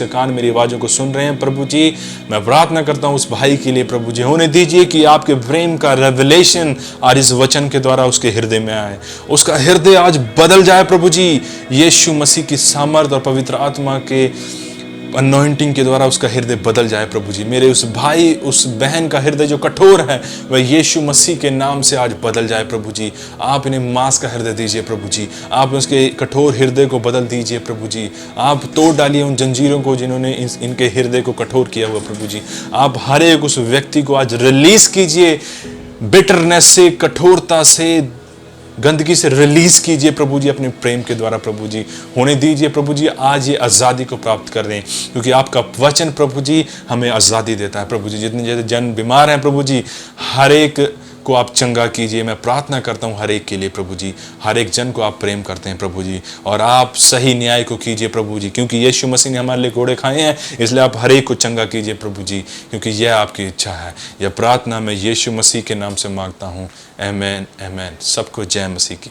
कान मेरी आवाज़ों को सुन रहे हैं प्रभु जी, मैं प्रार्थना करता हूँ उस भाई के लिए प्रभु जी। होने दीजिए कि आपके प्रेम का रेवलेशन आज इस वचन के द्वारा उसके हृदय में आए, उसका हृदय आज बदल जाए प्रभु जी। यीशु मसीह की सामर्थ और पवित्र आत्मा के अनॉइंटिंग के द्वारा उसका हृदय बदल जाए प्रभु जी। मेरे उस भाई उस बहन का हृदय जो कठोर है वह यीशु मसीह के नाम से आज बदल जाए प्रभु जी। आप इन्हें मांस का हृदय दीजिए प्रभु जी। आप उसके कठोर हृदय को बदल दीजिए प्रभु जी। आप तोड़ डालिए उन जंजीरों को जिन्होंने इनके हृदय को कठोर किया हुआ प्रभु जी। आप हर एक उस व्यक्ति को आज रिलीज कीजिए, बिटरनेस से, कठोरता से, गंदगी से रिलीज कीजिए प्रभु जी अपने प्रेम के द्वारा प्रभु जी। होने दीजिए प्रभु जी आज ये आज़ादी को प्राप्त कर दें, क्योंकि आपका वचन प्रभु जी हमें आज़ादी देता है प्रभु जी। जितने जैसे जन बीमार हैं प्रभु जी, हर एक को आप चंगा कीजिए। मैं प्रार्थना करता हूँ हर एक के लिए प्रभु जी। हर एक जन को आप प्रेम करते हैं प्रभु जी, और आप सही न्याय को कीजिए प्रभु जी, क्योंकि यीशु मसीह ने हमारे लिए कोड़े खाए हैं, इसलिए आप हर एक को चंगा कीजिए प्रभु जी, क्योंकि यह आपकी इच्छा है। यह प्रार्थना मैं यीशु मसीह के नाम से मांगता हूँ। आमीन, आमीन। सबको जय मसीह की।